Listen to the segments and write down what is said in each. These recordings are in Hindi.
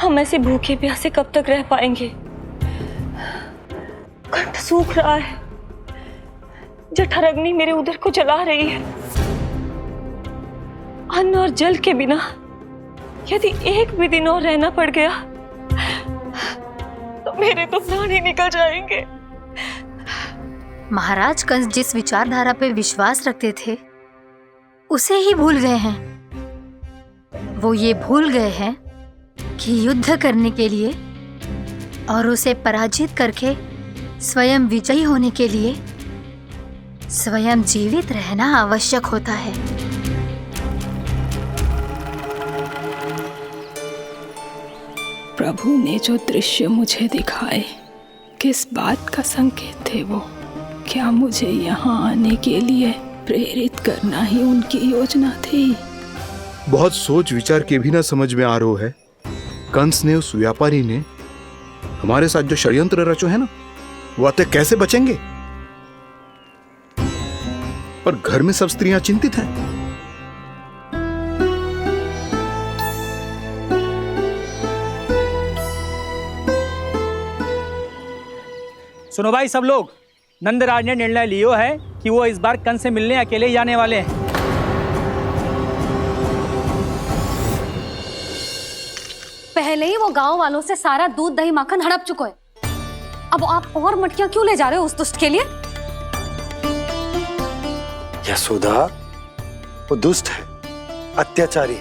हम ऐसे भूखे प्यासे कब तक रह पाएंगे? कंठ सूख रहा है, जठराग्नि मेरे उदर को जला रही है। अन्न और जल के बिना यदि एक भी दिन और रहना पड़ गया तो मेरे तो प्राण ही निकल जाएंगे। महाराज कंस जिस विचारधारा पे विश्वास रखते थे उसे ही भूल गए हैं। वो ये भूल गए हैं कि युद्ध करने के लिए और उसे पराजित करके स्वयं विजयी होने के लिए स्वयं जीवित रहना आवश्यक होता है। प्रभु ने जो दृश्य मुझे दिखाए, किस बात का संकेत थे वो? क्या मुझे यहाँ आने के लिए प्रेरित करना ही उनकी योजना थी? बहुत सोच विचार के भी ना समझ में आ रहा है। कंस ने, उस व्यापारी ने हमारे साथ जो षड्यंत्र रचो है ना, वो अतः कैसे बचेंगे? पर घर में सब स्त्रियां चिंतित हैं। सुनो भाई सब लोग, नंदराज ने निर्णय लियो है कि वो इस बार कंस से मिलने अकेले ही आने वाले हैं। पहले ही वो गांव वालों से सारा दूध दही माखन हड़प चुका है। अब आप और मटकियां क्यों ले जा रहे हो उस दुष्ट के लिए? यशोदा, वो दुष्ट है, अत्याचारी,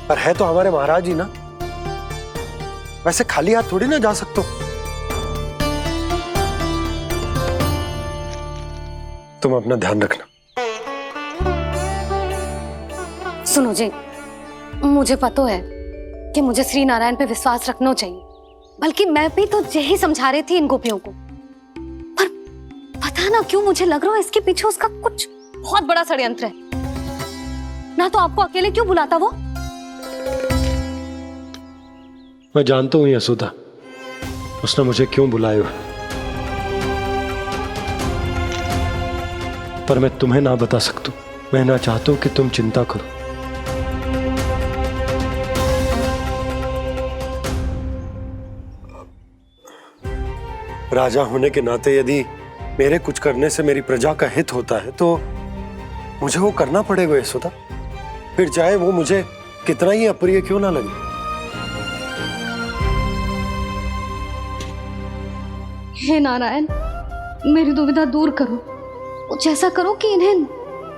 पर है तो हमारे महाराज ही ना। वैसे खाली हाथ थोड़ी ना जा सकते हो। तुम अपना ध्यान रखना। सुनो जी, मुझे पता है कि मुझे श्री नारायण पे विश्वास रखना चाहिए, बल्कि मैं भी तो यही समझा रही थी इन गोपियों को। पर पता ना क्यों मुझे लग रहा है इसके पीछे उसका कुछ बहुत बड़ा षड्यंत्र है। ना तो आपको अकेले क्यों बुलाता वो? मैं जानता हूं यशोदा, उसने मुझे क्यों बुलाया, पर मैं तुम्हें ना बता सकता। मैं ना चाहता हूं कि तुम चिंता करो। राजा होने के नाते यदि मेरे कुछ करने से मेरी प्रजा का हित होता है तो मुझे वो करना पड़ेगा यशोदा, फिर चाहे वो मुझे कितना ही अप्रिय क्यों ना लगे। हे नारायण, मेरी दुविधा दूर करो। कुछ ऐसा करो कि इन्हें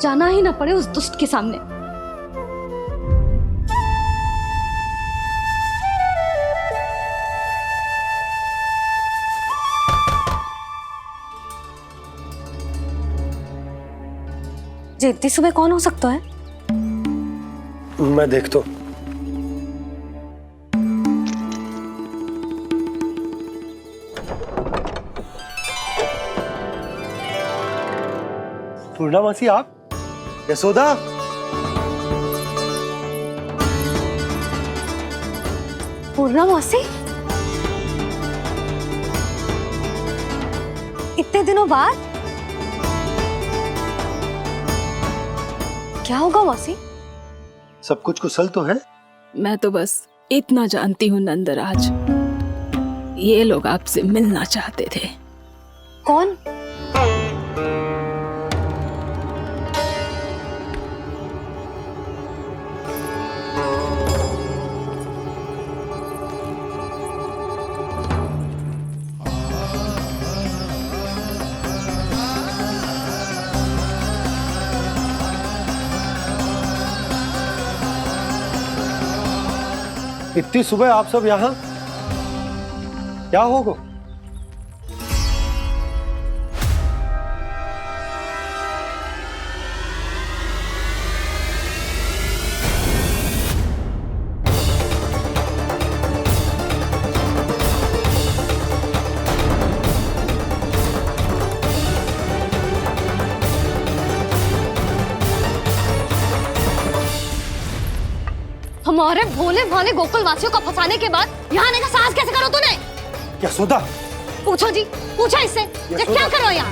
जाना ही ना पड़े उस दुष्ट के सामने। जी इतनी सुबह कौन हो सकता है? मैं देखता हूं। पूर्णा मासी, आप? यशोदा, पूर्णा मौसी, इतने दिनों बाद? क्या होगा मौसी? सब कुछ कुशल तो है? मैं तो बस इतना जानती हूँ नंदराज, ये लोग आपसे मिलना चाहते थे। कौन? इतनी सुबह आप सब यहाँ? क्या होगा? हमारे भोले भाले गोकुल वासियों को फंसाने के बाद यहाँ आने का साहस कैसे करो तूने? यशोदा, पूछो जी, पूछो इससे, ये क्या करो यहाँ?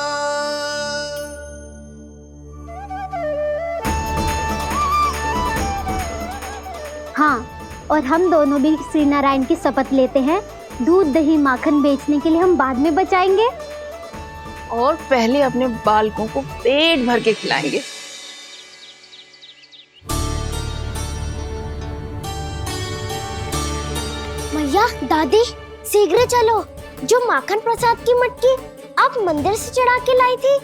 हाँ, और हम दोनों भी श्री नारायण की शपथ लेते हैं, दूध दही माखन बेचने के लिए हम बाद में बचाएंगे और पहले अपने बालकों को पेट भर के खिलाएंगे। मैया, दादी, शीघ्र चलो। जो माखन प्रसाद की मटकी आप मंदिर से चढ़ा के लाई थी,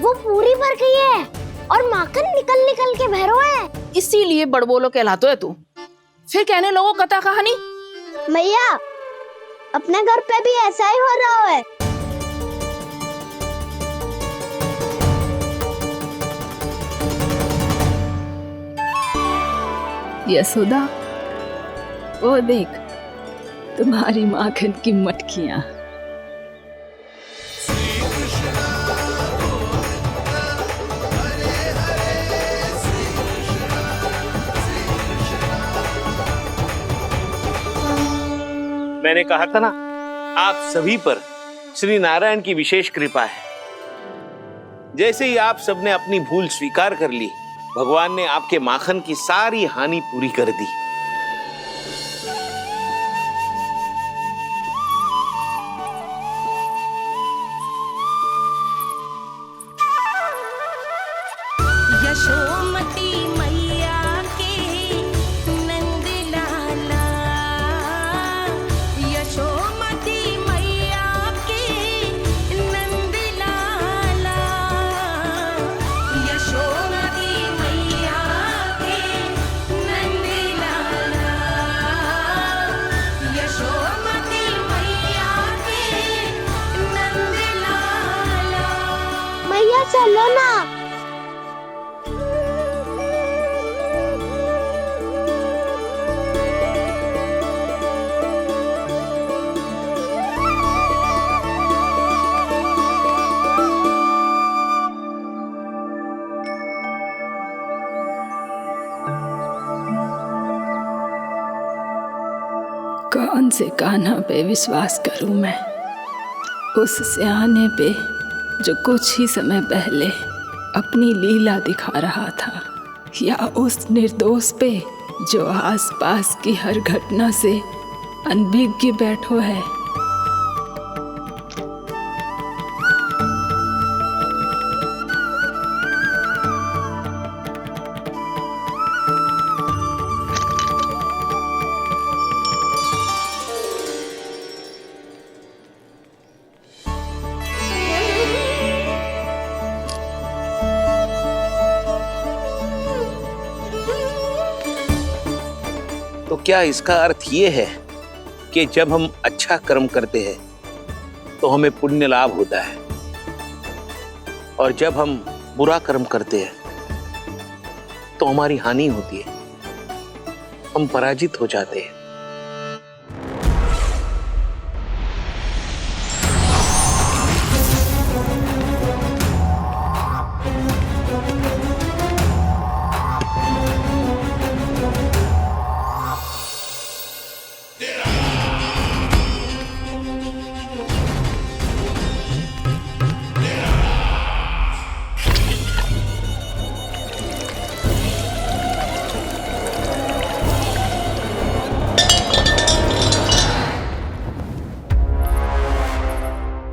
वो पूरी भर गई है और माखन निकल निकल के बह रहा है। इसीलिए बड़बोलो कहलाते है तू। फिर कहने लोगों कथा कहानी। मैया, अपने घर पे भी ऐसा ही हो रहा है। यशोदा, वो देख तुम्हारी माखन की मटकियां। मैंने कहा था ना, आप सभी पर श्री नारायण की विशेष कृपा है। जैसे ही आप सबने अपनी भूल स्वीकार कर ली, भगवान ने आपके माखन की सारी हानि पूरी कर दी। यशोमती मैया के नंद लाला, यशोमती मैया के नंद लाला, यशोमती मैया के नंद लाला, यशोमती मैया के नंद लाला। मैया चलो ना। कौन से कान्हा पे विश्वास करूं मैं? उस सियाने पे जो कुछ ही समय पहले अपनी लीला दिखा रहा था, या उस निर्दोष पे जो आसपास की हर घटना से अनभिज्ञ बैठो है? तो क्या इसका अर्थ ये है कि जब हम अच्छा कर्म करते हैं तो हमें पुण्य लाभ होता है, और जब हम बुरा कर्म करते हैं तो हमारी हानि होती है, हम पराजित हो जाते हैं?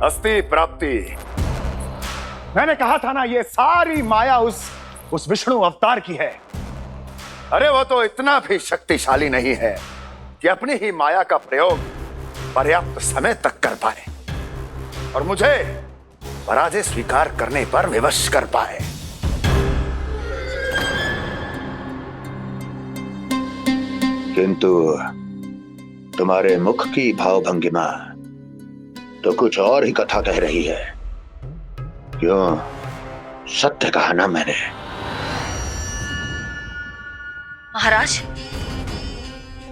अस्ति प्राप्ति। मैंने कहा था ना, ये सारी माया उस विष्णु अवतार की है। अरे वो तो इतना भी शक्तिशाली नहीं है कि अपनी ही माया का प्रयोग पर्याप्त समय तक कर पाए और मुझे पराजय स्वीकार करने पर विवश कर पाए। किंतु तुम्हारे मुख की भावभंगिमा तो कुछ और ही कथा कह रही है। क्यों? सत्य कहा ना मैंने। महाराज,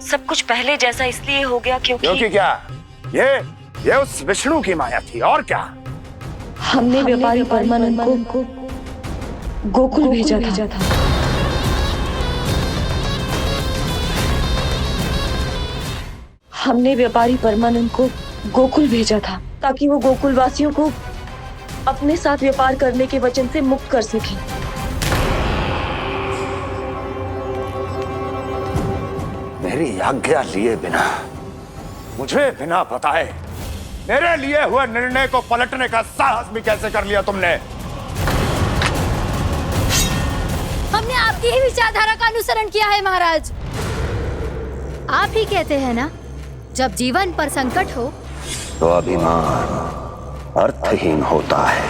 सब कुछ पहले जैसा इसलिए हो गया क्योंकि क्या? ये उस विष्णु की माया थी, और क्या? हमने व्यापारी परमानंद को गोकुल भेजा था। हमने व्यापारी परमानंद को गोकुल भेजा था ताकि वो गोकुल वासियों को अपने साथ व्यापार करने के वचन से मुक्त कर सके। मेरी आज्ञा लिए बिना, मुझे बिना बताए मेरे लिए हुए निर्णय को पलटने का साहस भी कैसे कर लिया तुमने? हमने आपकी ही विचारधारा का अनुसरण किया है महाराज। आप ही कहते हैं ना, जब जीवन पर संकट हो तो अभिमान अर्थहीन होता है,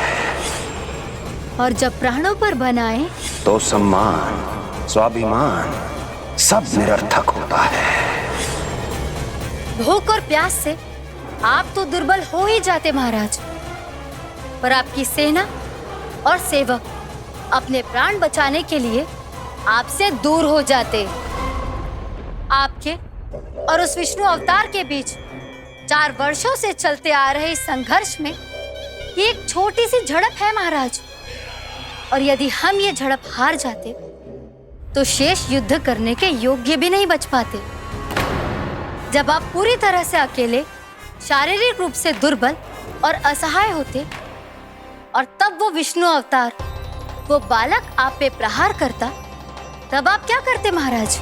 और जब प्राणों पर बनाए तो सम्मान स्वाभिमान सब निरर्थक होता है। भूख और प्यास से आप तो दुर्बल हो ही जाते महाराज, पर आपकी सेना और सेवक अपने प्राण बचाने के लिए आपसे दूर हो जाते। आपके और उस विष्णु अवतार के बीच 4 वर्षों से चलते आ रहे इस संघर्ष में ये एक छोटी सी झड़प है महाराज, और यदि हम ये झड़प हार जाते तो शेष युद्ध करने के योग्य भी नहीं बच पाते। जब आप पूरी तरह से अकेले, शारीरिक रूप से दुर्बल और असहाय होते, और तब वो विष्णु अवतार, वो बालक आप पे प्रहार करता, तब आप क्या करते महाराज?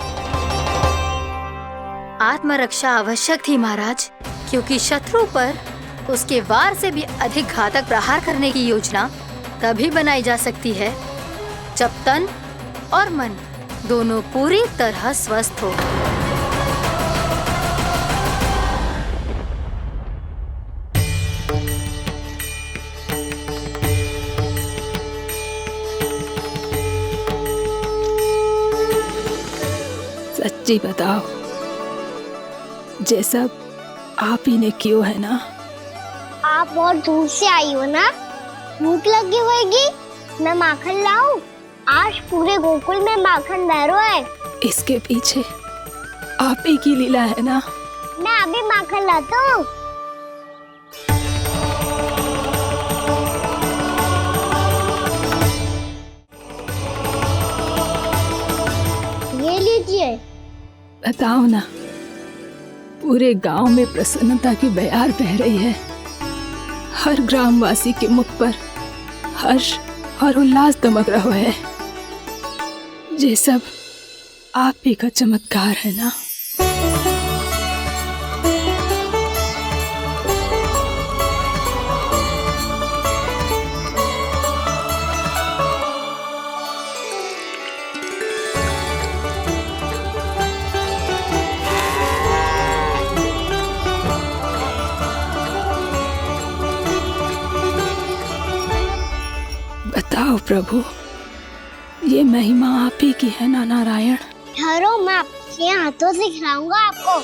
आत्मरक्षा आवश्यक थी महाराज, क्योंकि शत्रु पर उसके वार से भी अधिक घातक प्रहार करने की योजना तभी बनाई जा सकती है जब तन और मन दोनों पूरी तरह स्वस्थ हो। सच्ची बताओ, ये सब आप ही ने कियो है ना? आप बहुत दूर से आई हो ना, भूख लगी होगी। मैं माखन लाऊं? आज पूरे गोकुल में माखन बह रहा है। इसके पीछे आप ही की लीला है ना? मैं अभी माखन लाता हूँ। ये लीजिए। बताओ ना, पूरे गांव में प्रसन्नता की बयार बह रही है। हर ग्रामवासी के मुख पर हर्ष और उल्लास दमक रहा है। ये सब आप ही का चमत्कार है ना? बताओ प्रभु, ये महिमा आप ही की है ना नारायण? ठहरो, मैं आपके हाथों से खिलाऊंगा आपको।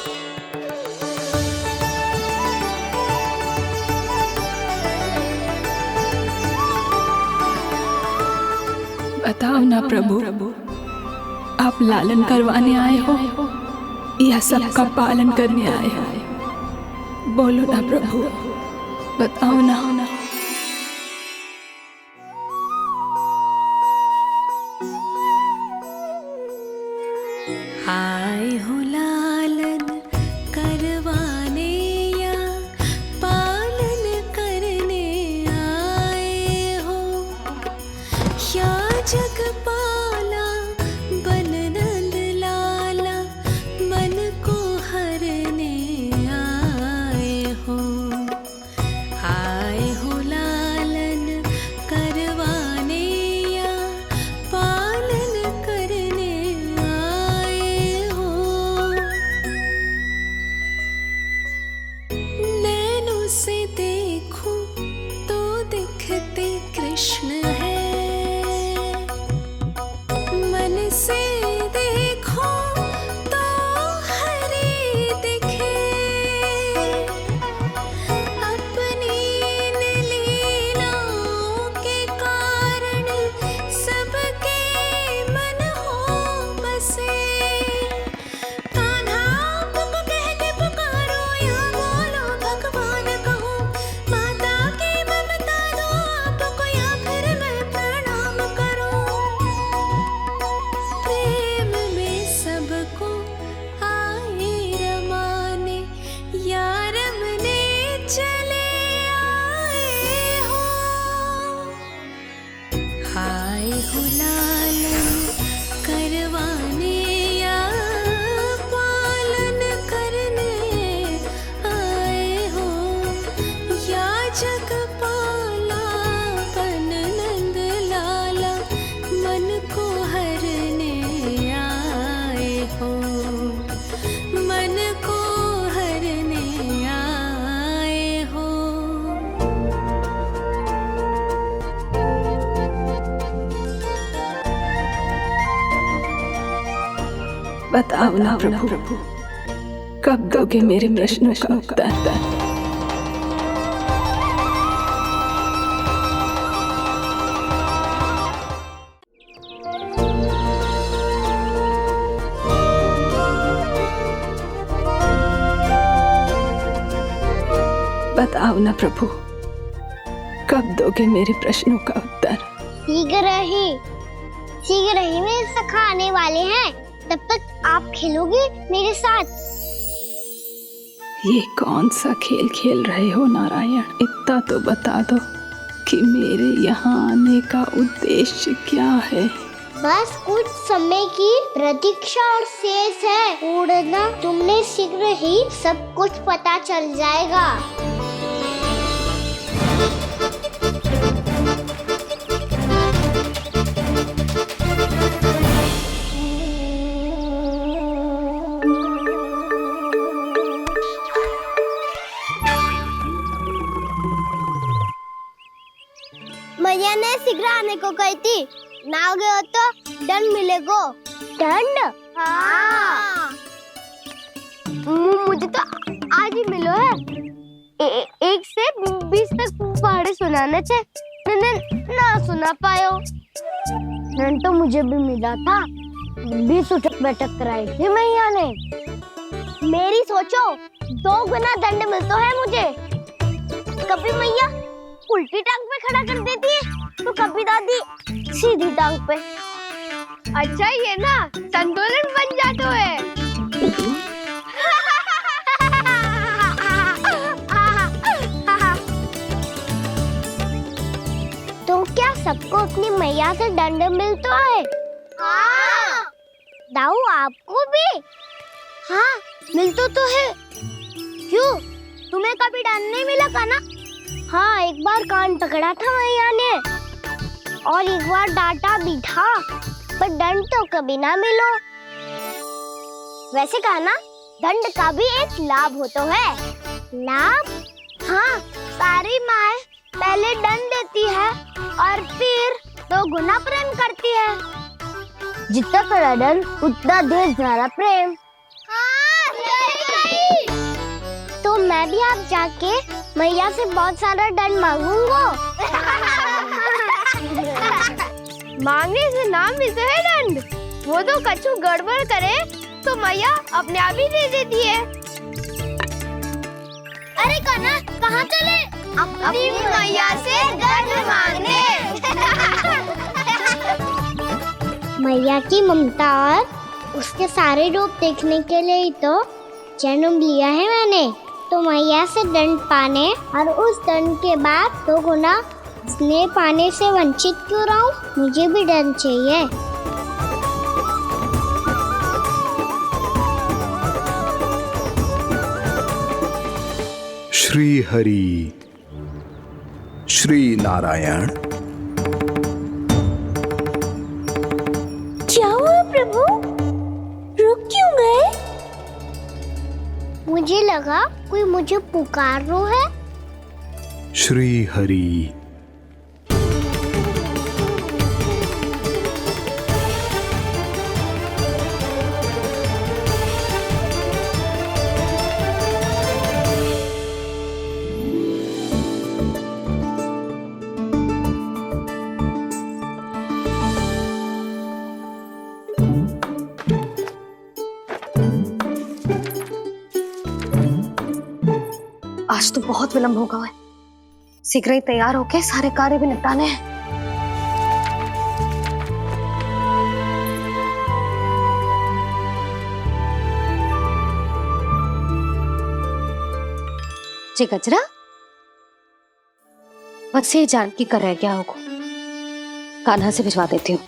बताओ ना प्रभु, आप लालन करवाने आए हो या सबका पालन करने आए हो? बोलो ना प्रभु, बताओ ना। आए हो लालन करवाने या पालन करने आए हो, या जगपाला बन नंद लाला मन को हरने आए हो। आए बताओ ना प्रभु, कब दोगे मेरे प्रश्नों का उत्तर? बताओ ना प्रभु, कब दोगे मेरे प्रश्नों का उत्तर? शीघ्र ही मेरे सखा आने वाले हैं, तब तक आप खेलोगे मेरे साथ। ये कौन सा खेल खेल रहे हो नारायण? इतना तो बता दो कि मेरे यहाँ आने का उद्देश्य क्या है? बस कुछ समय की प्रतीक्षा और शेष है। उड़ना तुमने शीघ्र ही सब कुछ पता चल जाएगा। मैया ने शीघ्र आने को कही थी, ना आओगे हो तो दंड मिलेगा। दंड? हाँ। मुझे तो आज ही मिलो है। 1 से 20 तक पहाड़े सुनाने थे, ना सुना पायो। दंड तो मुझे भी मिला था, 20 उठक बैठक कराई थी मैया ने। मेरी सोचो, 2 गुना दंड मिलता है मुझे। कभी मैया उल्टी टांग पे खड़ा कर देती है तो कभी दादी सीधी टांग पे। अच्छा ये ना संतुलन बन जाता है। तो क्या सबको अपनी मैया से दंड मिलता है? हाँ। दाऊ आपको भी? हाँ मिलता तो है। क्यों, तुम्हें कभी दंड नहीं मिला था ना? हाँ, एक बार कान पकड़ा था मैया ने और एक बार डांटा भी था, पर दंड तो कभी ना मिलो। वैसे कहा ना, दंड का भी एक लाभ होता है। लाभ? हाँ, सारी माँ पहले दंड देती है और फिर 2 गुना प्रेम करती है। जितना बड़ा दंड उतना ढेर सारा प्रेम। हाँ, सही। तो मैं भी आप जाके मैया से बहुत सारा दंड मांगूंगा। मांगने से ना मिलते है दंड, वो तो कछु गड़बड़ करे तो मैया अपने आप ही दे देती है। अरे कान्हा, कहाँ चले? अपनी मैया से दंड मांगने। मैया की ममता और उसके सारे रूप देखने के लिए ही तो जन्म लिया है मैंने। तो मैया से दंड पाने और उस दंड के बाद 2 गुना स्नेह पाने से वंचित क्यों रहूं? मुझे भी दंड चाहिए। श्री हरि, श्री नारायण। क्या हुआ प्रभु? रुक क्यों गए? मुझे लगा कोई मुझे पुकार रहा है। श्री हरि। आज तो बहुत विलंब होगा है। शीघ्र ही तैयार होके सारे कार्य भी निपटाने हैं। जी गजरा, बस ये जान की कर रह गया होगा, कान्हा से भिजवा देती हूँ।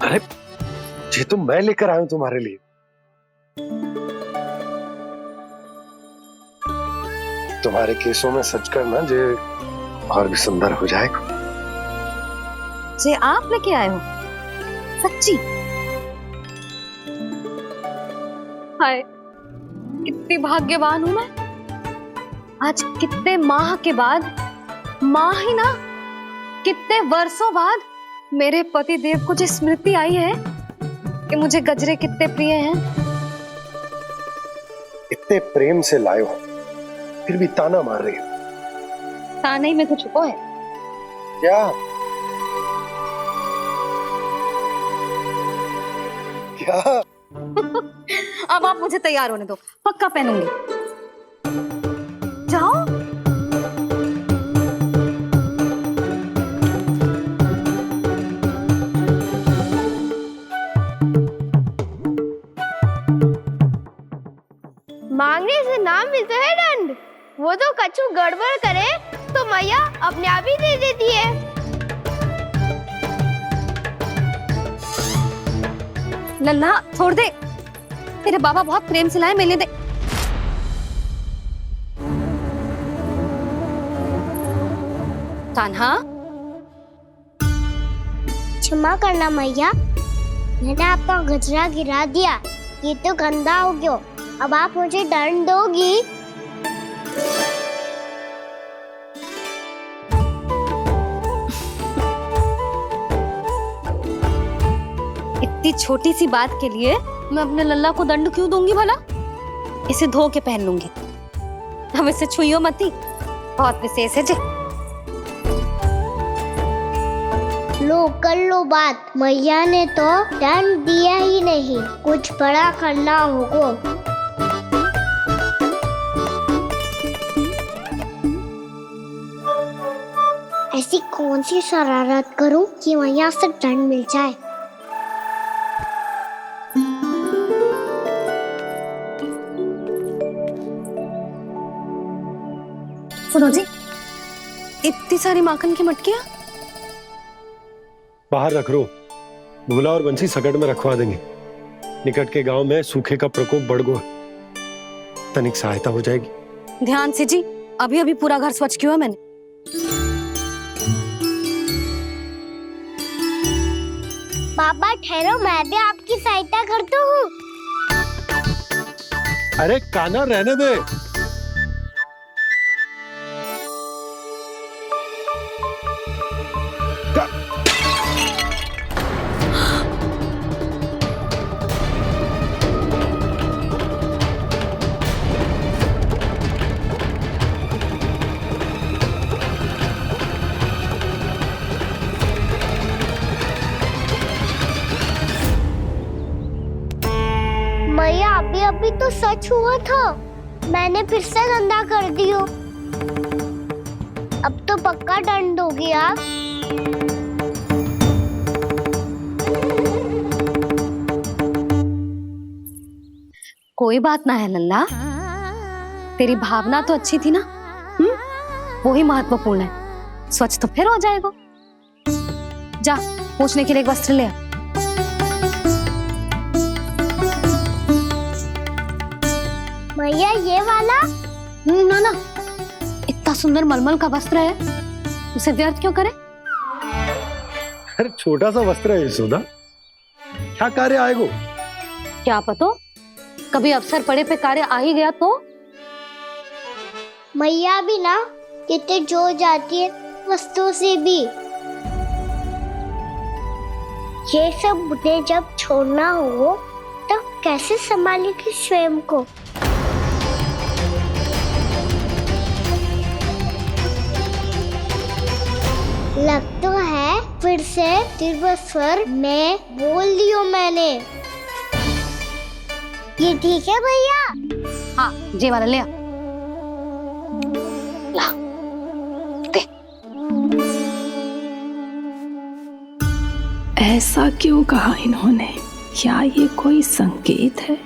अरे ये तो मैं लेकर आया हूं तुम्हारे लिए। तुम्हारे केसों में सच करना जे और भी सुंदर हो जाएगा। जे आप लेके आए हो? सच्ची? हाय, कितनी भाग्यवान हूं मैं। आज कितने माह के बाद, माह ही ना, कितने वर्षों बाद मेरे पति देव को जो स्मृति आई है कि मुझे गजरे कितने प्रिय हैं। इतने प्रेम से लाए हो, फिर भी ताना मार रही हो। ताने ही में कुछ छुपो है क्या? क्या? अब आप मुझे तैयार होने दो, पक्का पहनूंगी। जाओ। मांगने से ना मिलता है दंड। वो तो कछु गड़बड़ करे तो मैया अपने आप ही दे देती है। लल्ला छोड़ दे, तेरे बाबा बहुत प्रेम से लाए, मिलने दे। कान्हा, क्षमा करना मैया, मैंने आपका गजरा गिरा दिया, ये तो गंदा हो गया। अब आप मुझे दंड दोगी? इतनी छोटी सी बात के लिए मैं अपने लल्ला को दंड क्यों दूंगी भला? इसे धो के पहन लूंगी। अब इसे छुइयो मती, बहुत विशेष है जी। लो कर लो बात, मैया ने तो दंड दिया ही नहीं, कुछ बड़ा करना होगा। ऐसी कौन सी शरारत करूं कि मैया से दंड मिल जाए? सुनो जी, इतनी सारी माखन की मटकियां बाहर रख रो, भूला और बंसी सकट में रखवा देंगे। निकट के गांव में सूखे का प्रकोप बढ़ गया, तनिक सहायता हो जाएगी। ध्यान से जी, अभी अभी पूरा घर स्वच्छ किया मैंने। पापा ठहरो, मैं भी आपकी सहायता करता हूँ। अरे कान्हा रहने दे। मैया अभी तो सच हुआ था, मैंने फिर से गंदा कर दियो। अब तो पक्का दंड दोगी आप। कोई बात ना है लल्ला, तेरी भावना तो अच्छी थी ना, वो ही महत्वपूर्ण है। स्वच्छ तो फिर हो जाएगा। जा, पूछने के लिए एक वस्त्र ले आ। भैया ये वाला? ना ना, इतना सुंदर मलमल का वस्त्र है, उसे व्यर्थ क्यों करे? अरे छोटा सा वस्त्र है यशोदा, क्या कार्य आएगा? क्या पता, कभी अवसर पड़े पे कार्य आ ही गया तो? मैया भी ना कितने जो जाती है वस्तुओं से भी। ये सब मुझे जब छोड़ना हो तब कैसे संभालेगी स्वयं को? लग तो है फिर से तिरस्वर में बोल दियो मैंने। ये ठीक है भैया? हाँ, ये वाला ले आ। ला, दे। ऐसा क्यों कहा इन्होंने? क्या ये कोई संकेत है?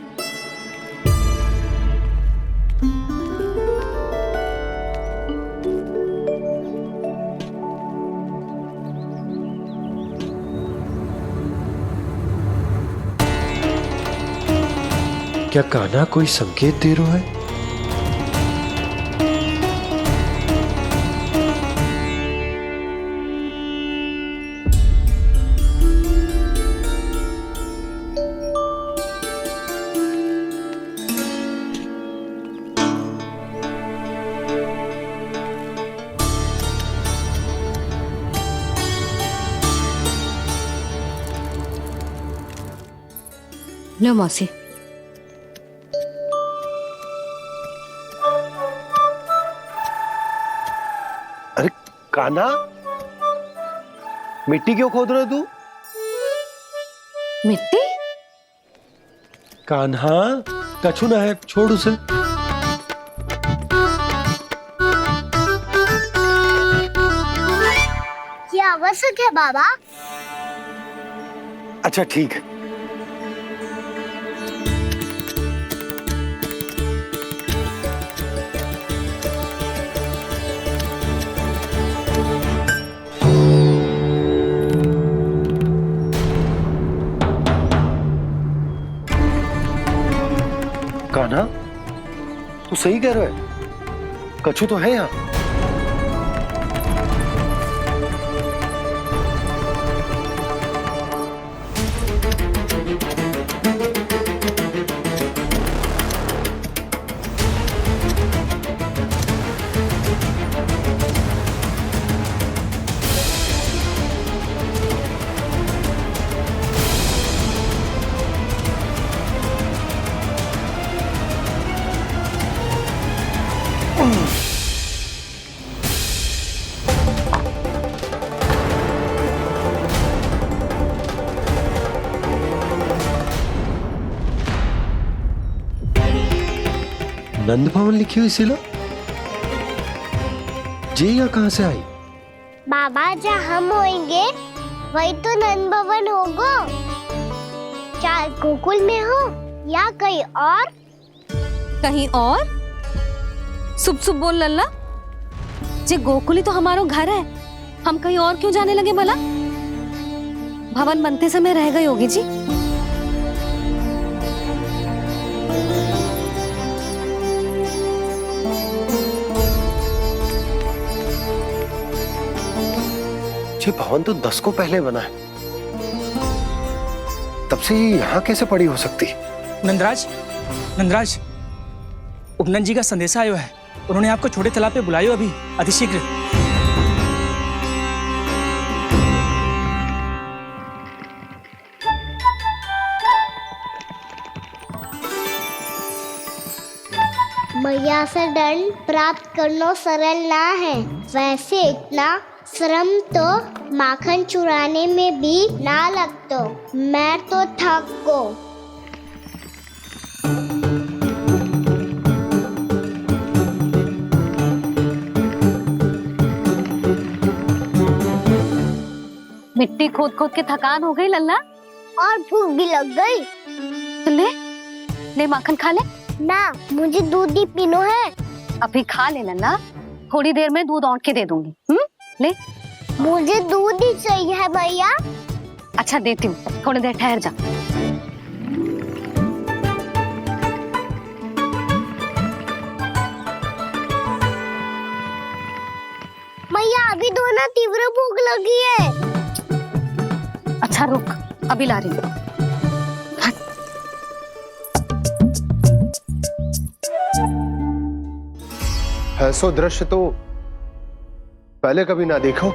क्या कान्हा कोई संकेत दे रहा है? लो मौसी। अरे कान्हा, मिट्टी क्यों खोद रहे तू? मिट्टी? कान्हा, कछु ना है, छोड़ उसे। ये आवश्यक है बाबा। अच्छा ठीक है। कान्हा, तू सही कह रहा है, कछु तो है यहाँ। नंद भवन लिखी हुई सिला, जी यहाँ कहाँ से आई? बाबा जहाँ हम होंगे वही तो नंद भवन होगा। चाहे गोकुल में हो या कहीं और। कहीं और? सुब सुब बोल लल्ला। जे गोकुल ही तो हमारो घर है, हम कहीं और क्यों जाने लगे भला? भवन बनते समय रह गई होगी जी। ये भवन तो 10 को पहले बना है, तब से ये यहाँ कैसे पड़ी हो सकती? नंदराज, नंदराज, उपनंद जी का संदेशा आयो है। उन्होंने आपको छोटे तालाब पे बुलायो अभी, अतिशीघ्र। मैया से दंड प्राप्त करना सरल ना है। वैसे इतना श्रम तो माखन चुराने में भी ना लगतो। मैं तो थक गो। मिट्टी खोद खोद के थकान हो गई लल्ला, और भूख भी लग गई। तो ले माखन खा ले। ना, मुझे दूध ही पीनो है। अभी खा ले लल्ला, थोड़ी देर में दूध औंट के दे दूंगी। ले। मुझे दूध ही चाहिए है भैया। अच्छा देती हूँ, थोड़ी देर ठहर जा। मैया अभी तो ना तीव्र भूख लगी है। अच्छा रुक, अभी ला रही हूँ। ऐसा दृश्य तो पहले कभी ना देखो।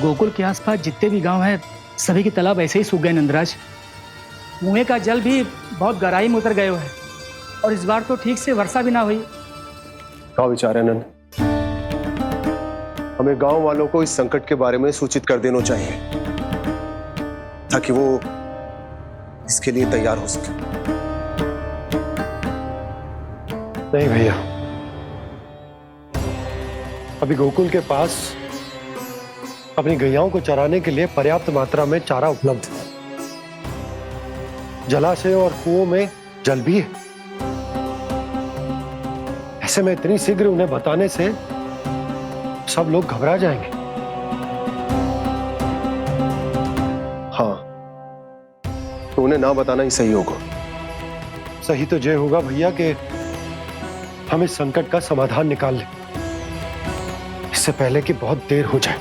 गोकुल के आसपास जितने भी गांव हैं, सभी के तालाब ऐसे ही सूख गए नंदराज। कुएं का जल भी बहुत गहराई में उतर गए है, और इस बार तो ठीक से वर्षा भी ना हुई। क्या विचार है नंद? हमें गांव वालों को इस संकट के बारे में सूचित कर देना चाहिए, ताकि वो इसके लिए तैयार हो सके। नहीं भैया, अभी गोकुल के पास अपनी गैयाओं को चराने के लिए पर्याप्त मात्रा में चारा उपलब्ध है। जलाशय और कुओं में जल भी है। ऐसे में इतनी शीघ्र उन्हें बताने से सब लोग घबरा जाएंगे। हाँ, तो उन्हें ना बताना ही सही होगा। सही तो ये होगा भैया कि हम इस संकट का समाधान निकाल लें, इससे पहले कि बहुत देर हो जाए।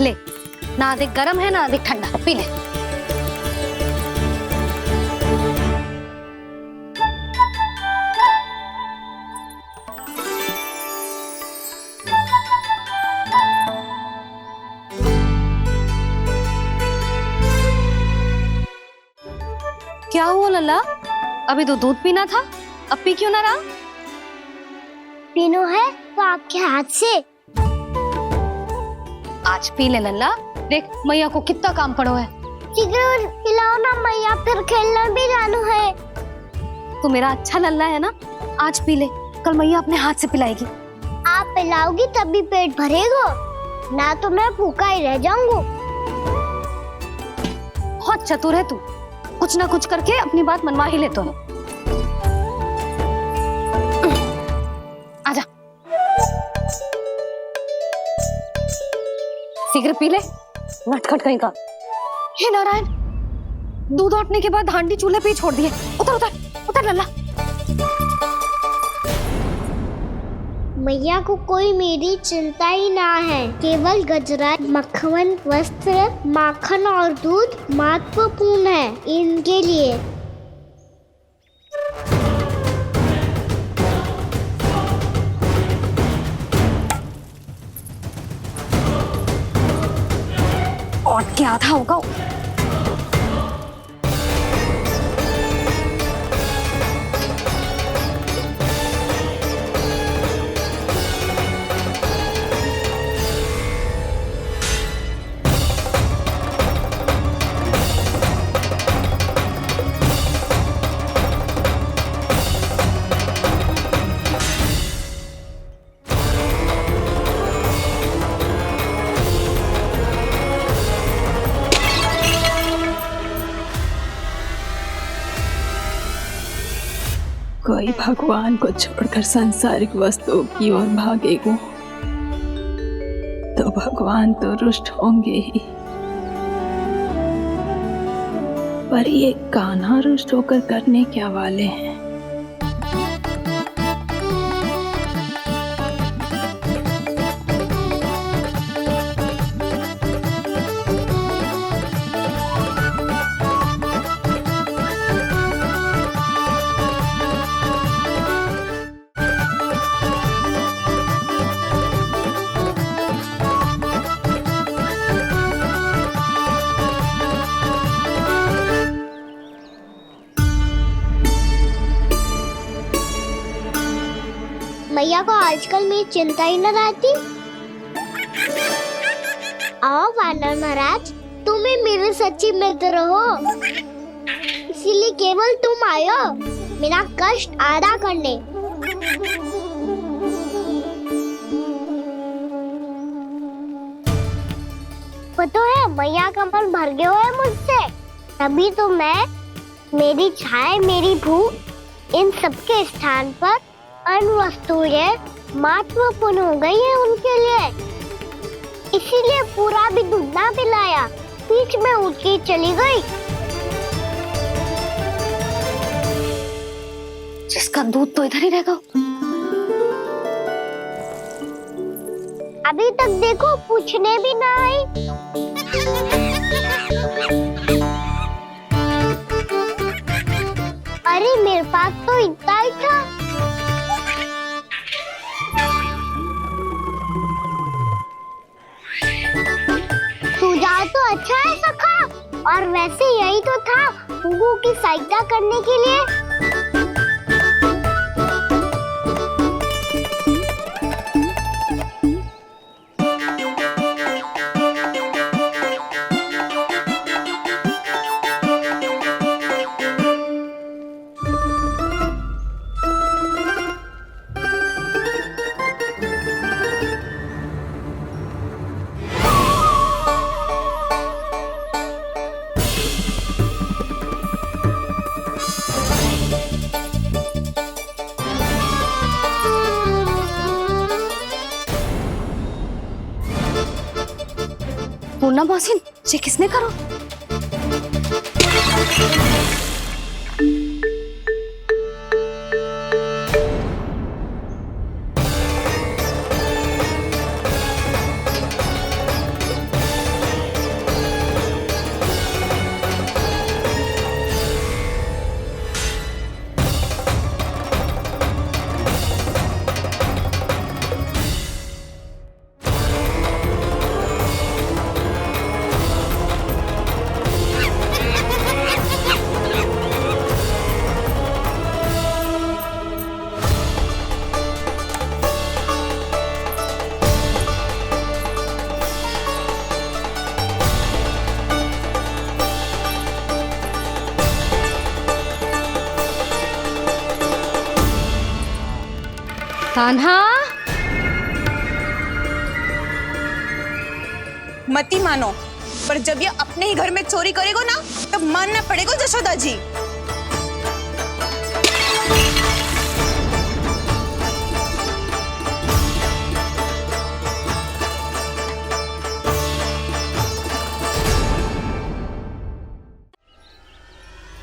ले, ना अधिक गर्म है ना अधिक ठंडा, पी ले। क्या हुआ लल्ला? अभी तो दूध पीना था, अब पी क्यों ना रहा? पीनो है तो आपके हाथ से। आज पी ले लल्ला, देख मैया को कितना काम पड़ो है। शीघ्र पिलाओ ना मैया, फिर खेलने भी जाना है। तू मेरा अच्छा लल्ला है ना, आज पी ले, कल मैया अपने हाथ से पिलाएगी। आप पिलाओगी तभी पेट भरेगा, ना तो मैं भूखा ही रह जाऊंगा। बहुत चतुर है तू, कुछ ना कुछ करके अपनी बात मनवा ही लेता है। आजा, शीघ्र पी ले, नटखट कहीं का। हे नारायण, दूध औटने के बाद हांडी चूल्हे पे ही छोड़ दिए। उतर उतर उतर लल्ला। मैया को कोई मेरी चिंता ही ना है, केवल गजरा, मक्खन, वस्त्र, माखन और दूध महत्वपूर्ण है इनके लिए। और क्या था होगा? कोई भगवान को छोड़कर सांसारिक वस्तुओं की ओर भागेगा तो भगवान तो रुष्ट होंगे ही, पर ये कान्हा रुष्ट होकर करने क्या वाले हैं? मैया को आजकल मेरी चिंता ही न रहती। आओ वानर महाराज, तुम ही मेरे सच्ची मित्र हो, इसीलिए केवल तुम आयो मेरा कष्ट आधा करने। पता है मैया का मन भर गया है मुझसे, तभी तो मैं, मेरी छाया, मेरी भूख, इन सबके स्थान पर अन्य वस्तुएं महत्वपूर्ण हो गई है उनके लिए, इसीलिए पूरा भी दूध ना पिलाया, बीच में उठ के चली गई। जिसका दूध तो इधर ही रहेगा। अभी तक देखो पूछने भी ना आई। अरे मेरे पास तो इतना ही था। सुझाव तो अच्छा है सखा, और वैसे यही तो था हुगू की सहायता करने के लिए। पूर्णा मौसी, ये किसने करो? कान्हा, मती मानो, पर जब ये अपने ही घर में चोरी करेगा ना, तब मानना पड़ेगा जशोदा जी।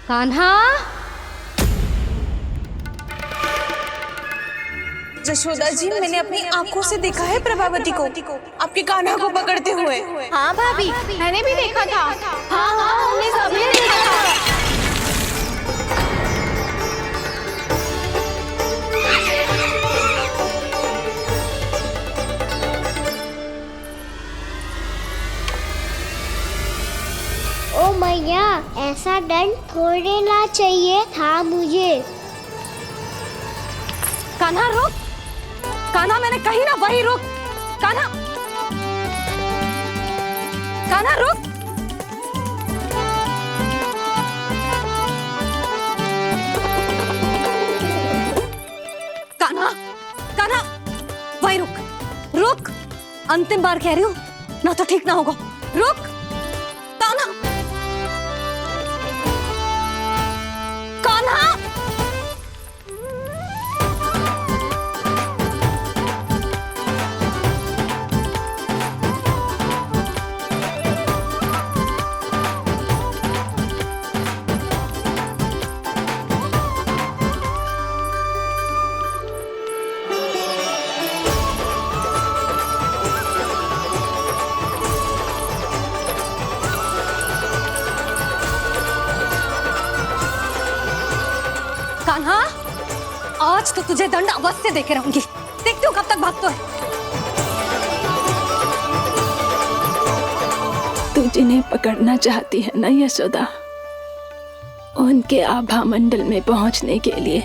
कान्हा, जशोदा जी, मैंने अपनी आंखों से देखा है प्रभावती को आपके कान्हा को पकड़ते हुए। हाँ भाभी, मैंने भी देखा था। हाँ हाँ, हमने सबने देखा था। ओ मैया, ऐसा दंड थोड़े ना चाहिए था मुझे। कान्हा रुक, कान्हा मैंने कही ना वही रुक। कान्हा, कान्हा रुक। कान्हा, कान्हा वही रुक, रुक। अंतिम बार कह रही हूँ, ना तो ठीक ना होगा। रुक कान्हा, कान्हा। कान्हा, आज तो तुझे दंड अवश्य देके रहूंगी। देखती हूँ कब तक भागता है। तू जिन्हें पकड़ना चाहती है ना यशोदा, उनके आभा मंडल में पहुंचने के लिए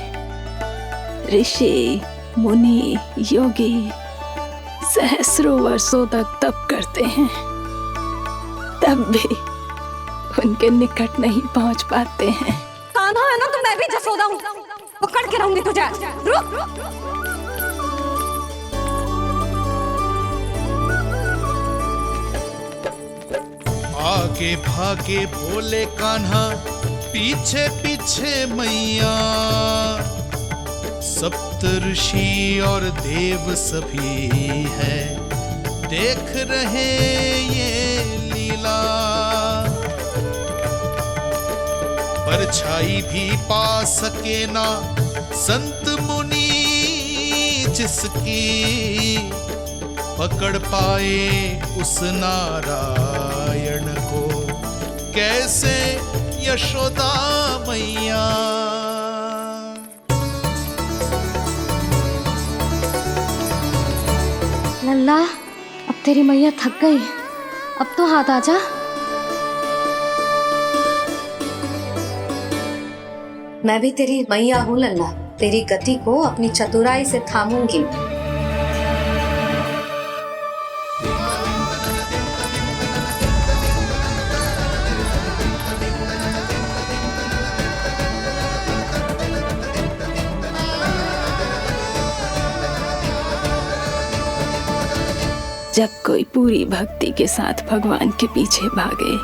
ऋषि, मुनि, योगी सहस्रों वर्षों तक तप करते हैं, तब भी उनके निकट नहीं पहुंच पाते हैं। कान्हा है ना, तो मैं भी जसोदा हूँ, पकड़ के रहूंगी तुझे। रुक। आगे भागे भोले कान्हा, पीछे पीछे मैया, सप्त ऋषि और देव सभी है, देख रहे ये लीला। परछाई भी पा सके ना संत मुनि जिसकी, पकड़ पाए उस नारायण को कैसे यशोदा मैया। लल्ला, अब तेरी मैया थक गई, अब तो हाथ आजा। मैं भी तेरी मैया हूँ लल्ला, तेरी गति को अपनी चतुराई से थामूंगी। जब कोई पूरी भक्ति के साथ भगवान के पीछे भागे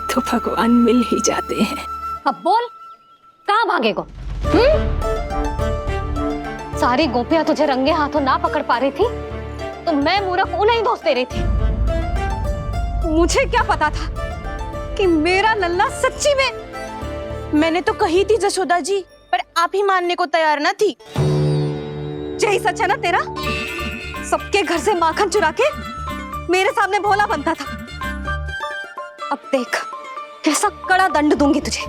तो भगवान मिल ही जाते हैं। अब बोल, कहाँ भागेगा? सारी गोपियां तुझे रंगे हाथों ना पकड़ पा रही थी, तो मैं मूर्ख उन्हें ही दोष दे रही थी। मुझे क्या पता था कि मेरा लल्ला सच्ची में। मैंने तो कही थी जशोदा जी, पर आप ही मानने को तैयार ना थी। यही सच है ना तेरा? सबके घर से माखन चुरा के मेरे सामने भोला बनता था। अब देख कैसा कड़ा दंड दूंगी तुझे।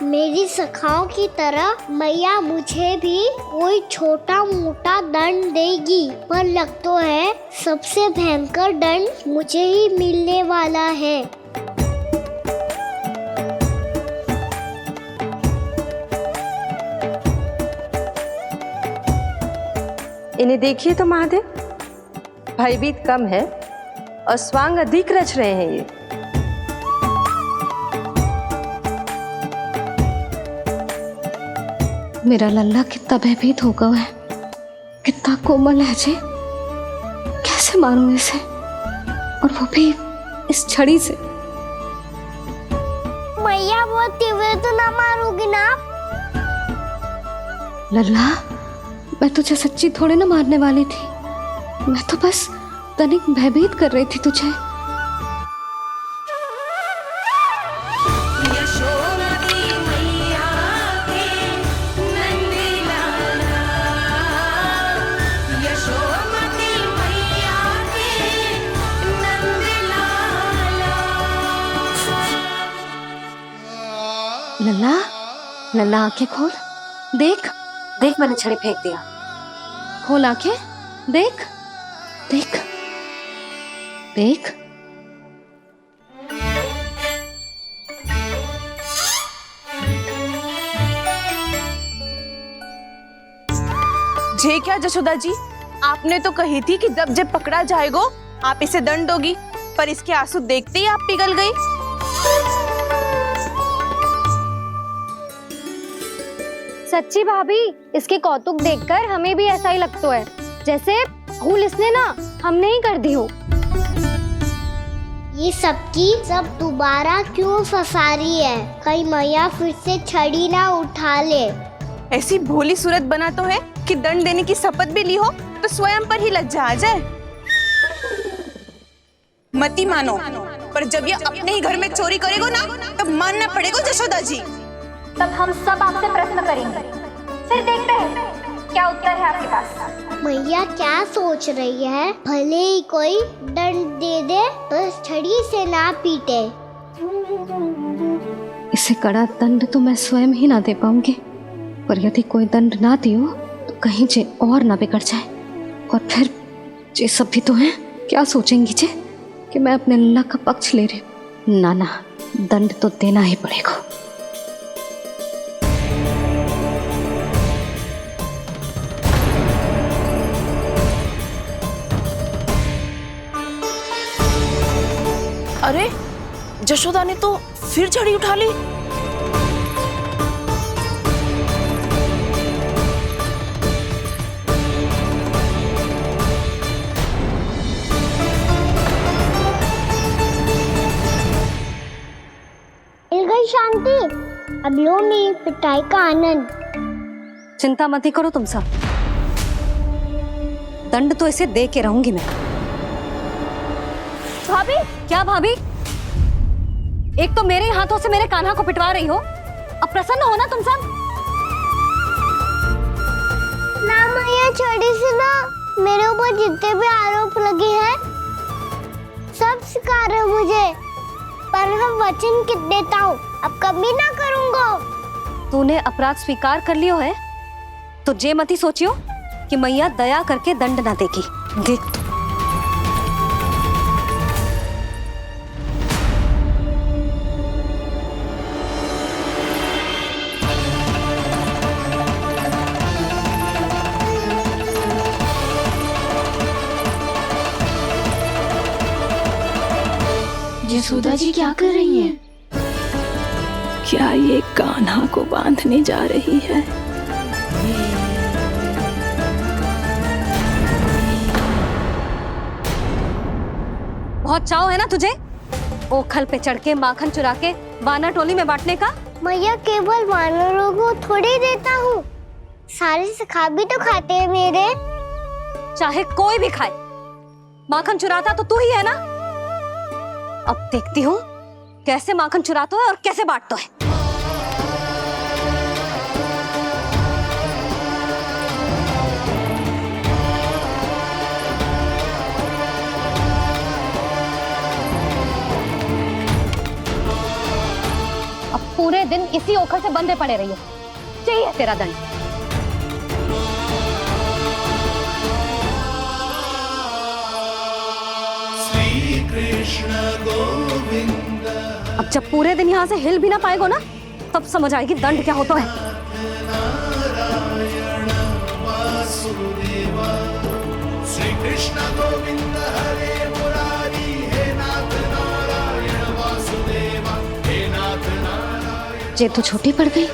मेरी सखाओं की तरह मैया मुझे भी कोई छोटा मोटा दंड देगी, पर लग तो है सबसे भयंकर दंड मुझे ही मिलने वाला है। इन्हें देखिए तो महादेव, भयभीत कम है और स्वांग अधिक रच रहे हैं ये। मेरा लल्ला कितना भयभीत होगा है, कितना कोमल है जी। कैसे मारूं इसे, और वो भी इस छड़ी से। मैया बहुत तीव्र तो ना मारोगी ना? लल्ला, मैं तुझे सच्ची थोड़े ना मारने वाली थी, मैं तो बस तनिक भयभीत कर रही थी तुझे। लल्ला, लल्ला आंखें खोल, देख देख, मैंने छड़ी फेंक दिया। खोल आंखें, देख देख देख। जे क्या जशोदा जी, आपने तो कही थी कि जब जब पकड़ा जाएगा आप इसे दंड दोगी, पर इसके आंसू देखते ही आप पिघल गई। सच्ची भाभी, इसके कौतुक देखकर हमें भी ऐसा ही लगता है, जैसे भूल इसने ना हमने ही कर दी हो। ये सबकी सब दोबारा क्यों फंसा रही है? कहीं मैया फिर से छड़ी ना उठा ले। ऐसी भोली सूरत बना तो है कि दंड देने की शपथ भी ली हो तो स्वयं पर ही लज्जा आ जाए। मती मानो, पर जब ये अपने ही घर में चोरी करेगो ना, तब मानना पड़ेगा जशोदा जी। तब हम सब आपसे प्रश्न करेंगे, फिर देखते हैं क्या उत्तर है आपके पास। मैया क्या सोच रही है? भले ही कोई दंड दे दे तो छड़ी से ना पीटे। इसे कड़ा दंड तो मैं स्वयं ही ना दे पाऊंगी, पर यदि कोई दंड ना दियो तो कहीं जे और ना बिगड़ जाए, और फिर जे सब भी तो हैं, क्या सोचेंगी जे कि मैं अपने लल्ला का पक्ष ले रही हूँ। ना ना, दंड तो देना ही पड़ेगा। अरे, जशोदा ने तो फिर छड़ी उठा ली। मिल गई शांति, अब लो मेरी पिटाई का आनंद। चिंता मत ही करो तुम सब, दंड तो इसे दे के रहूंगी मैं। भाभी, क्या भाभी? एक तो मेरे हाथों से मेरे कान्हा को पिटवा रही हो, अब प्रसन्न हो ना तुम सब? ना मैया, छड़ी से ना मेरे ऊपर जितने भी आरोप लगे हैं सब स्वीकार है मुझे, पर हम वचन देता हूँ अब कभी ना करूँगा। तूने अपराध स्वीकार कर लियो है तो जे मती सोचियो कि मैया दया करके दंड ना देगी। देख तू। यशोदा जी क्या कर रही हैं? क्या ये कान्हा को बांधने जा रही है? बहुत चाव है ना तुझे ओखल पे चढ़ के माखन चुरा के वानर टोली में बांटने का? मैया, केवल वानरों को थोड़ी देता हूँ, सारे सखा भी तो खाते हैं मेरे। चाहे कोई भी खाए, माखन चुराता तो तू ही है ना। अब देखती हूँ कैसे माखन चुराता है और कैसे बांटता है। अब पूरे दिन इसी ओखर से बंधे पड़े रहिए। चाहिए तेरा दंड। श्री कृष्ण गोविंद। अब जब पूरे दिन यहाँ से हिल भी ना पाएगो ना, तब समझ आएगी दंड क्या होता है। नारायण वासुदेव। श्री कृष्ण गोविंद हरे मुरारी। हे नाथ नारायण वासुदेव। हे नाथ नारायण। ये तो छोटी पड़ गई।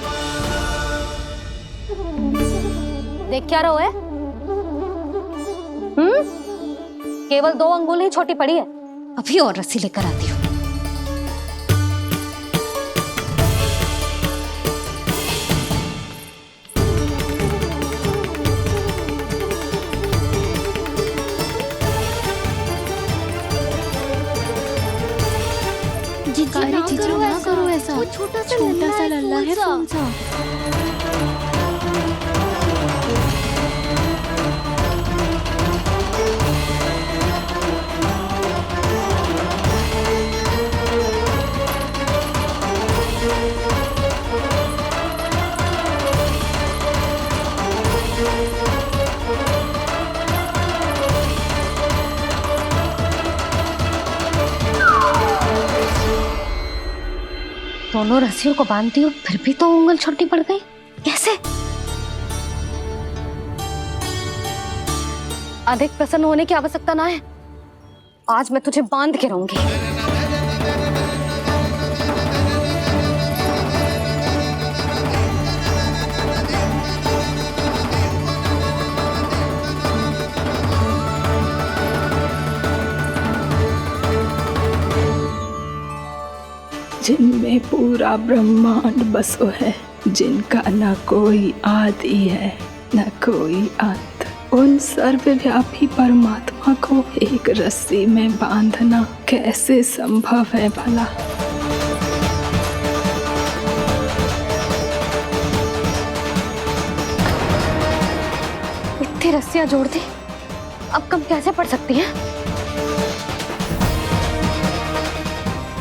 देख क्या रहो है? केवल 2 अंगुल ही छोटी पड़ी है। अभी और रस्सी लेकर आती हूँ। जीजू ना करो ऐसा। वो छोटा सा लल्ला है कौन सा? दोनों रस्सियों को बांधती हूँ, फिर भी तो उंगल छोटी पड़ गई। कैसे? अधिक प्रसन्न होने की आवश्यकता ना है। आज मैं तुझे बांध के रहूंगी। जिनमें पूरा ब्रह्मांड बसो है, जिनका न कोई आदि है न कोई अंत, उन सर्वव्यापी परमात्मा को एक रस्सी में बांधना कैसे संभव है भला? इतनी रस्सियां जोड़ दी, अब कम कैसे पड़ सकती हैं?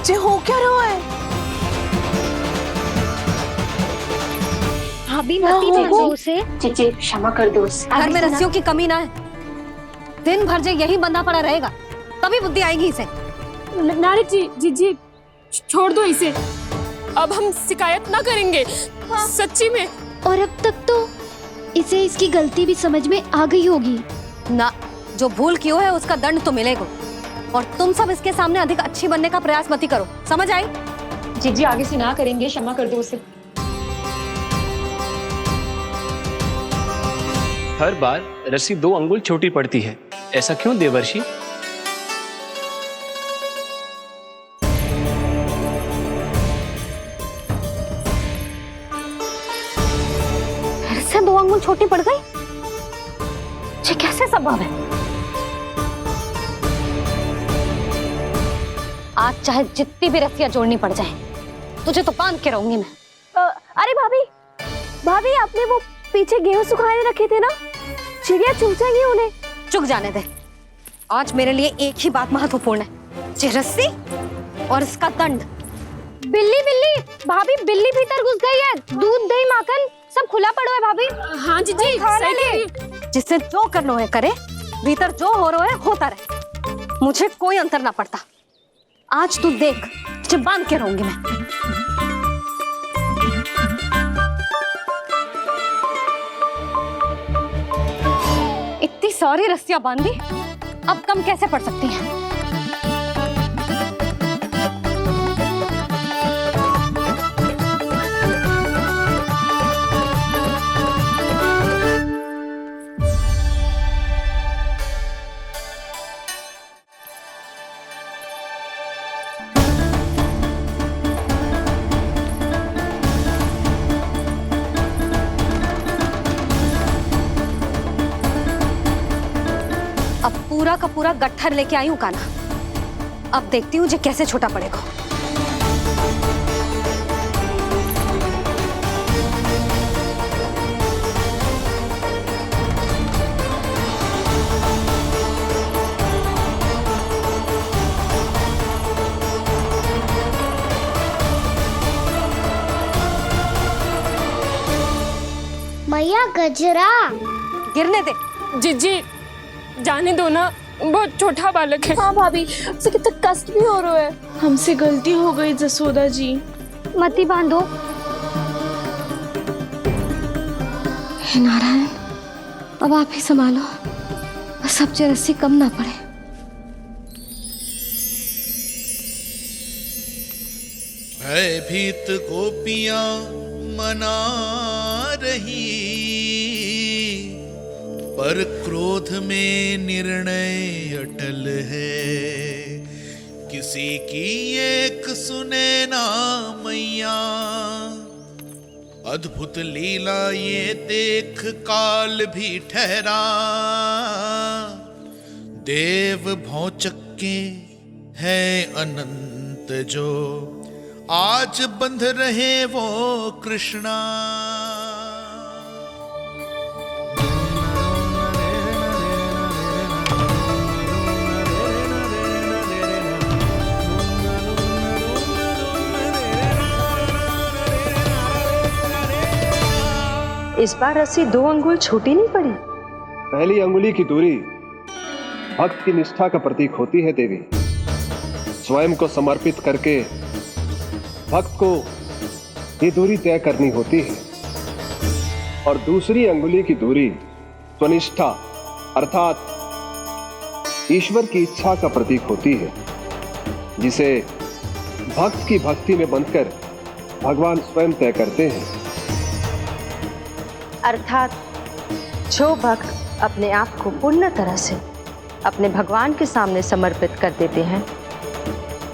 जे हो क्या रहा है? भाभी मत उसे। जीजी क्षमा कर दो उसे। घर में रस्सियों की कमी ना है। दिन भर जे यही बंधा पड़ा रहेगा, तभी बुद्धि आएगी इसे। नारी जी जीजी छोड़ दो इसे। अब हम शिकायत ना करेंगे। सच्ची में। और अब तक तो इसे इसकी गलती भी समझ में आ गई होगी ना। जो भूल की है उसका दंड तो मिलेगा। और तुम सब इसके सामने अधिक अच्छी बनने का प्रयास मत करो, समझ आई? जीजी आगे से ना करेंगे, क्षमा कर दो उसे। हर बार रस्सी 2 अंगुल छोटी पड़ती है, ऐसा क्यों देवर्षि? फिर से 2 अंगुल छोटी पड़ गई? ये कैसे संभव है? आज चाहे जितनी भी रस्सियां जोड़नी पड़ जाए, तुझे तो बांध के रहूंगी मैं। अरे भाभी, भाभी आपने वो पीछे गेहूं सुखाने रखे थे ना, चिड़िया चुग जाएंगी उन्हें। चुग जाने दे। आज मेरे लिए एक ही बात महत्वपूर्ण है, ये रस्सी और इसका दंड। बिल्ली बिल्ली भाभी, बिल्ली भीतर घुस गई है। दूध दही माखन सब खुला पड़ा है भाभी। हाँ जीजी सही कह रही है। जिससे जो करना है करे, भीतर जो हो रहा है होता रहे, मुझे कोई अंतर ना पड़ता। आज तू देख, तुझे बांध के रहूंगी मैं। इतनी सारी रस्सियां बांधी, अब कम कैसे पड़ सकती हैं? अब पूरा का पूरा गट्ठर लेके आई हूँ काना। अब देखती हूँ जे कैसे छोटा पड़ेगा। मैया गजरा। गिरने दे। जीजी जाने दो ना, बहुत छोटा बालक है। हाँ भाभी, उसे कितना कष्ट भी हो रहा है। हमसे गलती हो गई जसोदा जी। मती बांधो। हे नारायण, अब आप ही संभालो, बस अब रस्सी कम ना पड़े। भयभीत गोपियां मना रही, पर क्रोध में निर्णय अटल है। किसी की एक सुने ना मैया, अद्भुत लीला ये देख काल भी ठहरा। देव भौचक्के है अनंत जो, आज बंध रहे वो कृष्णा। इस बार रस्सी 2 अंगुल छोटी नहीं पड़ी। पहली अंगुली की दूरी भक्त की निष्ठा का प्रतीक होती है देवी। स्वयं को समर्पित करके भक्त को ये दूरी तय करनी होती है। और दूसरी अंगुली की दूरी स्वनिष्ठा अर्थात ईश्वर की इच्छा का प्रतीक होती है, जिसे भक्त की भक्ति में बंधकर भगवान स्वयं तय करते हैं। अर्थात जो भक्त अपने आप को पूर्ण तरह से अपने भगवान के सामने समर्पित कर देते हैं,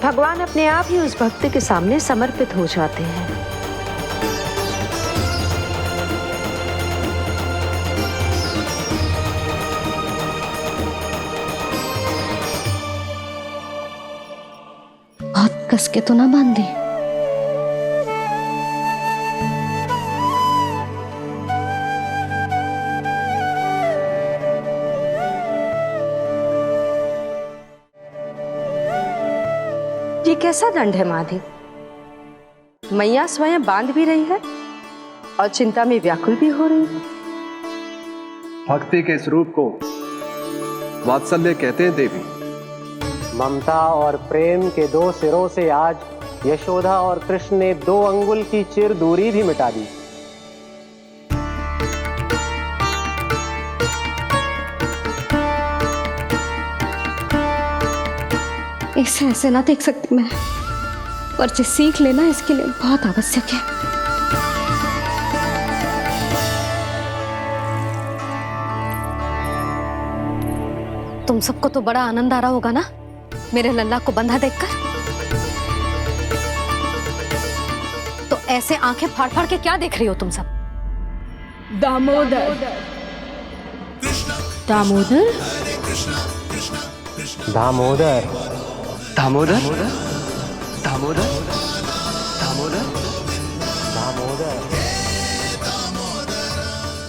भगवान अपने आप ही उस भक्त के सामने समर्पित हो जाते हैं। बहुत कस के तो ना बांधी। ये कैसा दंड है माधी? मैया स्वयं बांध भी रही है और चिंता में व्याकुल भी हो रही है। भक्ति के इस रूप को वात्सल्य कहते हैं देवी। ममता और प्रेम के 2 सिरों से आज यशोदा और कृष्ण ने 2 अंगुल की चिर दूरी भी मिटा दी। इसे ऐसे ना देख सकती मैं, पर जो सीख लेना इसके लिए बहुत आवश्यक है। तुम सबको तो बड़ा आनंद आ रहा होगा ना मेरे लल्ला को बंधा देखकर। तो ऐसे आंखें फाड़ फाड़ के क्या देख रही हो तुम सब? दामोदर। दामोदर? दामोदर। दामोदर? दामोदर? दामोदर?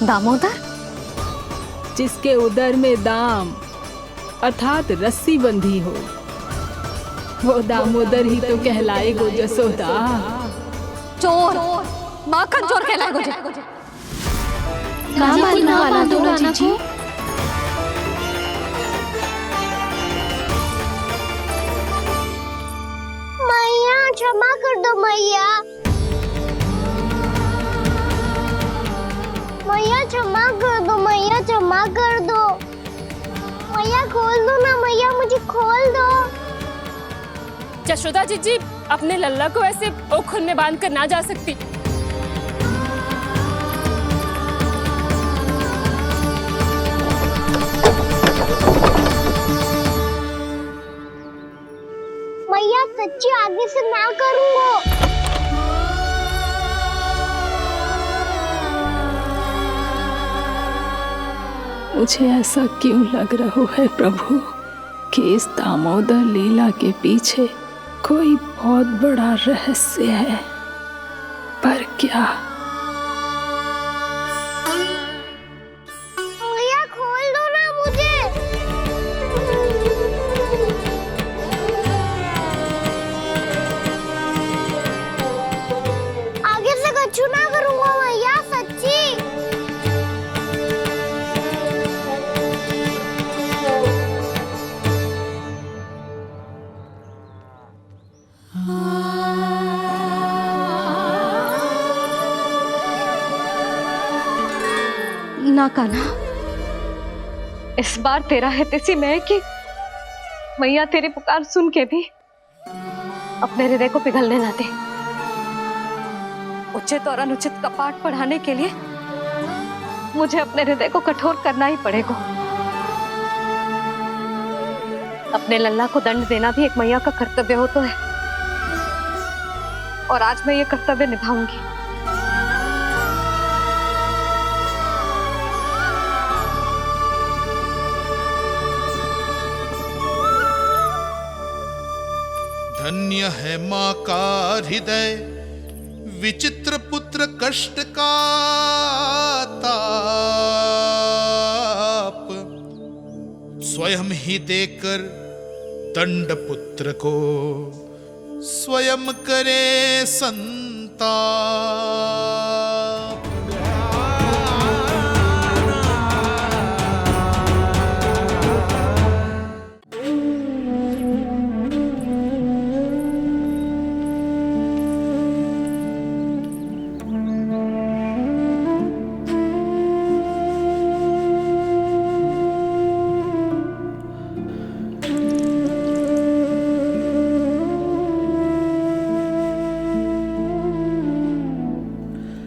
दामोदर? जिसके उदर में दाम अर्थात रस्सी बंधी हो, वो दामोदर ही तो कहलाएगो जसोदा। चोर, माखन चोर कहलाएगो जी। ना बांधो नाना को। मैया क्षमा कर दो मैया। मैया क्षमा कर दो, मैया क्षमा कर दो। मैया खोल दो ना मैया, मुझे खोल दो। यशोदा जीजी अपने लल्ला को ऐसे ओखुन में बांध कर ना जा सकती। मैया सच्ची आगे से ना करूंगा। मुझे ऐसा क्यों लग रहा है प्रभु कि इस दामोदर लीला के पीछे कोई बहुत बड़ा रहस्य है, पर क्या? मैया खोल दो ना मुझे। आगे से कछु ना करूंगा मैया, सच्ची। ना कान्हा, इस बार तेरा हित इसी में है कि मैया तेरी पुकार सुन के भी अपने हृदय को पिघलने ना दे। उचित और अनुचित का पाठ पढ़ाने के लिए मुझे अपने हृदय को कठोर करना ही पड़ेगा। अपने लल्ला को दंड देना भी एक मैया का कर्तव्य हो तो है, और आज मैं ये कर्तव्य निभाऊंगी। धन्य है माँ का हृदय, विचित्र पुत्र कष्ट का ताप, स्वयं ही देकर दंड पुत्र को स्वयं करे संताप।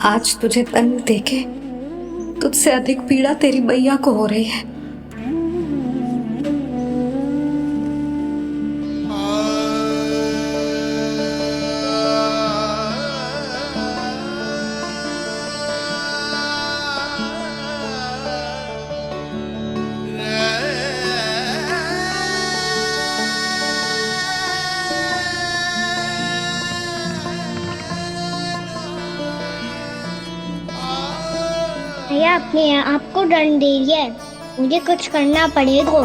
आज तुझे दंड देके तुझसे अधिक पीड़ा तेरी मैया को हो रही है। भैया अपने आप को दंड दे रही है, मुझे कुछ करना पड़ेगा।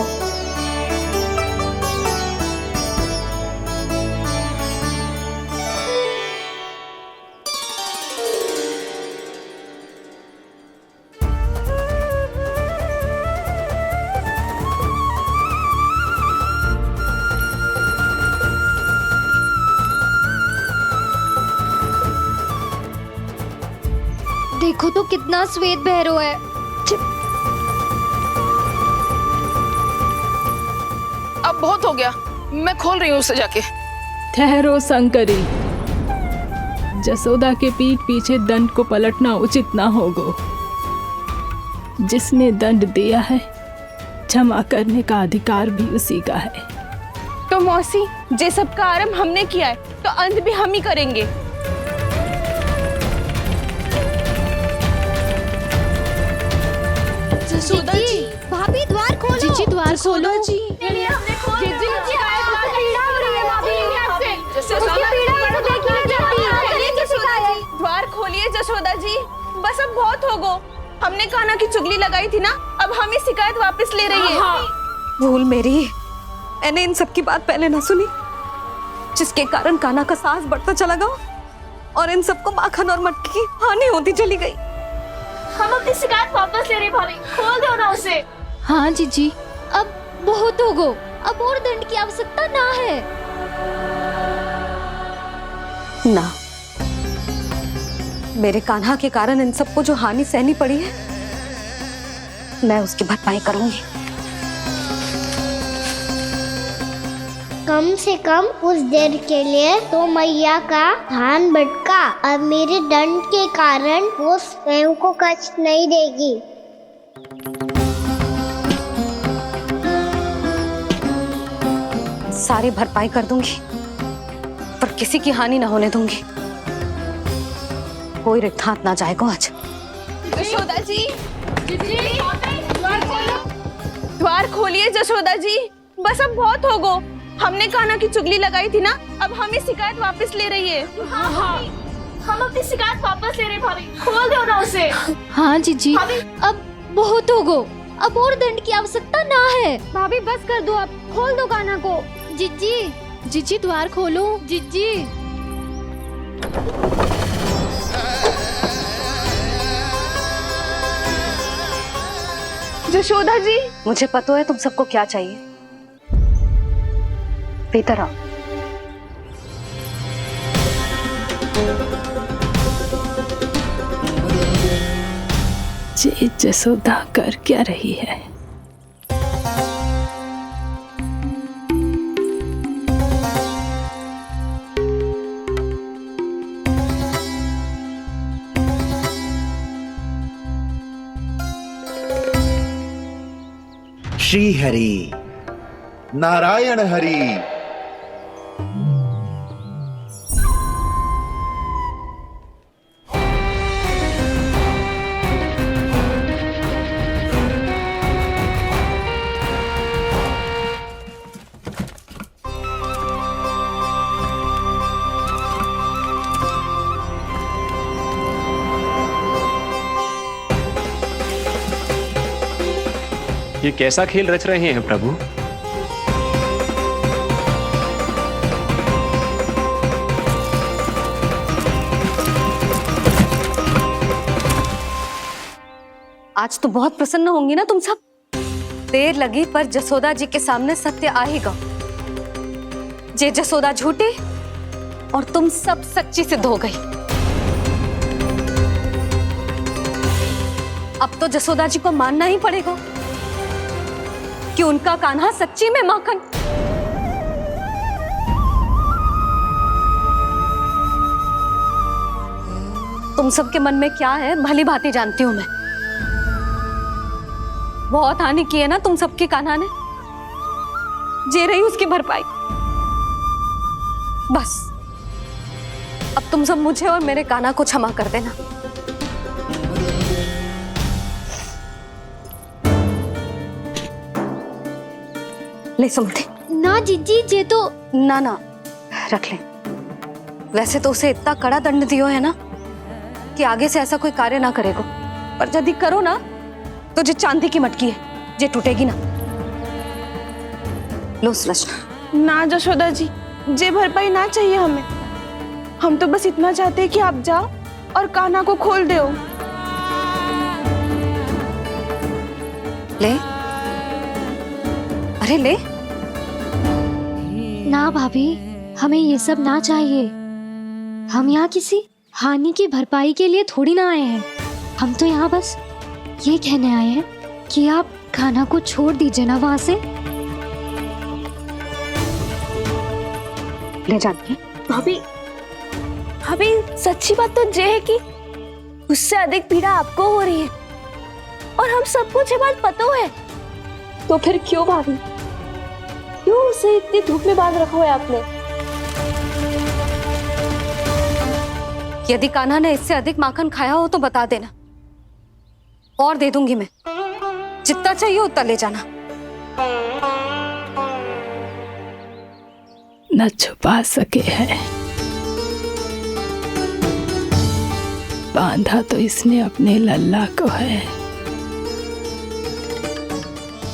देखो तो कितना श्वेत भैरव है। अब बहुत हो गया, मैं खोल रही हूँ उसे जाके। ठहरो शंकरी, जसोदा के पीठ पीछे दंड को पलटना उचित ना होगा। जिसने दंड दिया है, क्षमा करने का अधिकार भी उसी का है। तो मौसी, जे सब का आरंभ हमने किया है तो अंत भी हम ही करेंगे। जसोदा जी, भाभी द्वार खोलो। जीजी द्वार खोलो। जी द्वार खोलिए जसोदा जी, बस अब बहुत हो गो। हमने कान्हा की चुगली लगाई थी ना, अब हम ये शिकायत वापस ले रही है। भूल मेरी, मैंने इन सब की बात पहले ना सुनी, जिसके कारण कान्हा का साहस बढ़ता चला गया और इन सबको माखन और मटकी की हानि होती चली गई। हम अपनी शिकायत वापस ले रहे भाभी, खोल दो ना उसे। हाँ जीजी, अब बहुत हो गो, अब और दंड की आवश्यकता ना है। ना, मेरे कान्हा के कारण इन सबको जो हानि सहनी पड़ी है, मैं उसकी भरपाई करूंगी। कम से कम उस देर के लिए तो मैया का ध्यान भटका, अब मेरे दंड के कारण वो स्वयं को कष्ट नहीं देगी। सारी भरपाई कर दूंगी, पर किसी की हानि ना होने दूंगी। कोई रिक्त हाथ ना जाएगा आज। जसोदा जी, द्वार खोलिए जसोदा जी, बस अब बहुत हो गो। हमने कान्हा की चुगली लगाई थी ना, अब हम ये शिकायत वापस ले रही है। हम अपनी शिकायत वापस ले रहे भाभी, खोल दो ना उसे। हाँ जीजी, अब बहुत हो गो, अब और दंड की आवश्यकता ना है। भाभी बस कर दो, आप खोल दो कान्हा को। जीजी, जीजी द्वार खोलो। जीजी, जशोदा जी, मुझे पता है तुम सबको क्या चाहिए। भीतर आओ। ये जसोदा कर क्या रही है? श्री हरि नारायण हरि। ये कैसा खेल रच रहे हैं प्रभु? आज तो बहुत प्रसन्न होंगी ना तुम सब। देर लगी पर जसोदा जी के सामने सत्य आएगा। जे जसोदा झूठी और तुम सब सच्ची सिद्ध हो गई। अब तो जसोदा जी को मानना ही पड़ेगा कि उनका कान्हा सच्ची में माखन। तुम सबके मन में क्या है भली भांति जानती हूं मैं। बहुत हानि की है ना तुम सबके कान्हा ने। जे रही उसकी भरपाई। बस अब तुम सब मुझे और मेरे कान्हा को क्षमा कर देना। ले सुमति। ना जीजी जे तो ना रख ले। वैसे तो उसे इतना कड़ा दंड दियो है ना कि आगे से ऐसा कोई कार्य ना करेगा। पर यदि करो ना तो जो चांदी की मटकी है जे टूटेगी ना। लो सुलक्षणा। ना जशोदा जी, जे भरपाई ना चाहिए हमें। हम तो बस इतना चाहते हैं कि आप जाओ और कान्हा को खोल दो। ले अरे ले। ना भाभी, हमें ये सब ना चाहिए। हम यहाँ किसी हानि की भरपाई के लिए थोड़ी ना आए हैं। हम तो यहाँ बस ये कहने आए हैं कि आप कान्हा को छोड़ दीजिए ना वहां से। ले जाती है। भाभी भाभी, सच्ची बात तो ये है कि उससे अधिक पीड़ा आपको हो रही है और हम सबको ये बात पता है। तो फिर क्यों भाभी, क्यों उसे इतनी धूप में बांध रखा है आपने? यदि कान्हा ने इससे अधिक माखन खाया हो तो बता देना और दे दूंगी मैं। जितना चाहिए उतना ले जाना। न छुपा सके है। बांधा तो इसने अपने लल्ला को है,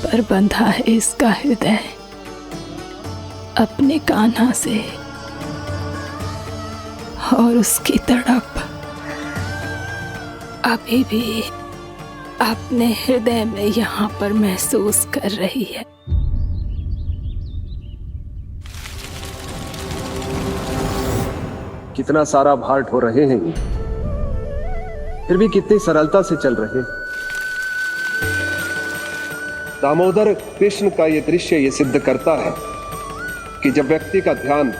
पर बंधा है इसका हृदय अपने कान्हा से। और उसकी तड़प अभी भी अपने हृदय में यहाँ पर महसूस कर रही है। कितना सारा भार ढो रहे हैं, फिर भी कितनी सरलता से चल रहे हैं। दामोदर कृष्ण का ये दृश्य ये सिद्ध करता है कि जब व्यक्ति का ध्यान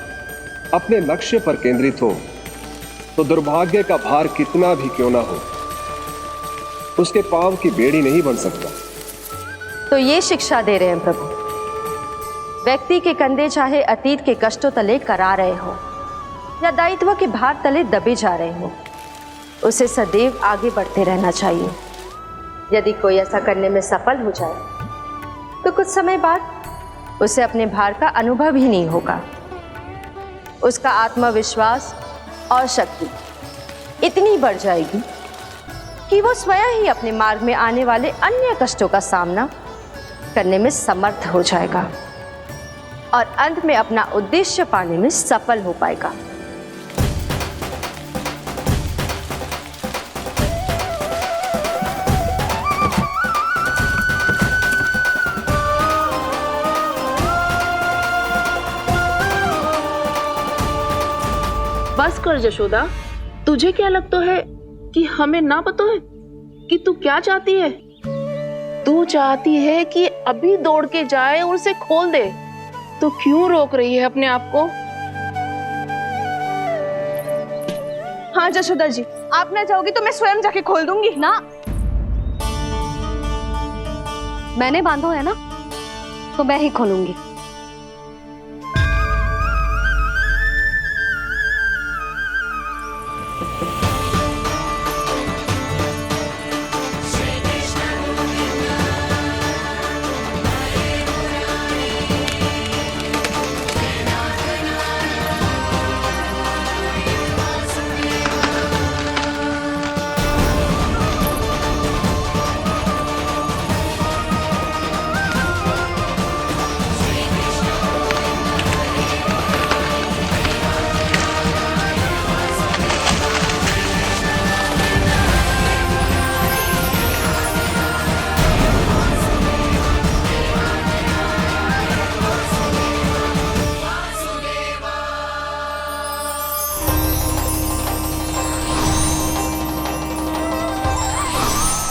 अपने लक्ष्य पर केंद्रित हो तो दुर्भाग्य का भार कितना भी क्यों ना हो, उसके पांव की बेड़ी नहीं बन सकता। तो ये शिक्षा दे रहे हैं प्रभु। व्यक्ति के कंधे चाहे अतीत के कष्टों तले करा रहे हो या दायित्व के भार तले दबे जा रहे हो, उसे सदैव आगे बढ़ते रहना चाहिए। यदि कोई ऐसा करने में सफल हो जाए तो कुछ समय बाद उसे अपने भार का अनुभव ही नहीं होगा। उसका आत्मविश्वास और शक्ति इतनी बढ़ जाएगी कि वो स्वयं ही अपने मार्ग में आने वाले अन्य कष्टों का सामना करने में समर्थ हो जाएगा और अंत में अपना उद्देश्य पाने में सफल हो पाएगा। बस कर जशोदा, तुझे क्या लगता है कि हमें ना पता है? कि तू क्या चाहती है? तू चाहती है कि अभी दौड़ के जाए और उसे खोल दे, तो क्यों रोक रही है अपने आप को? हाँ जशोदा जी, आप ना चाहोगी तो मैं स्वयं जाके खोल दूंगी। ना, मैंने बांधो है ना, तो मैं ही खोलूंगी।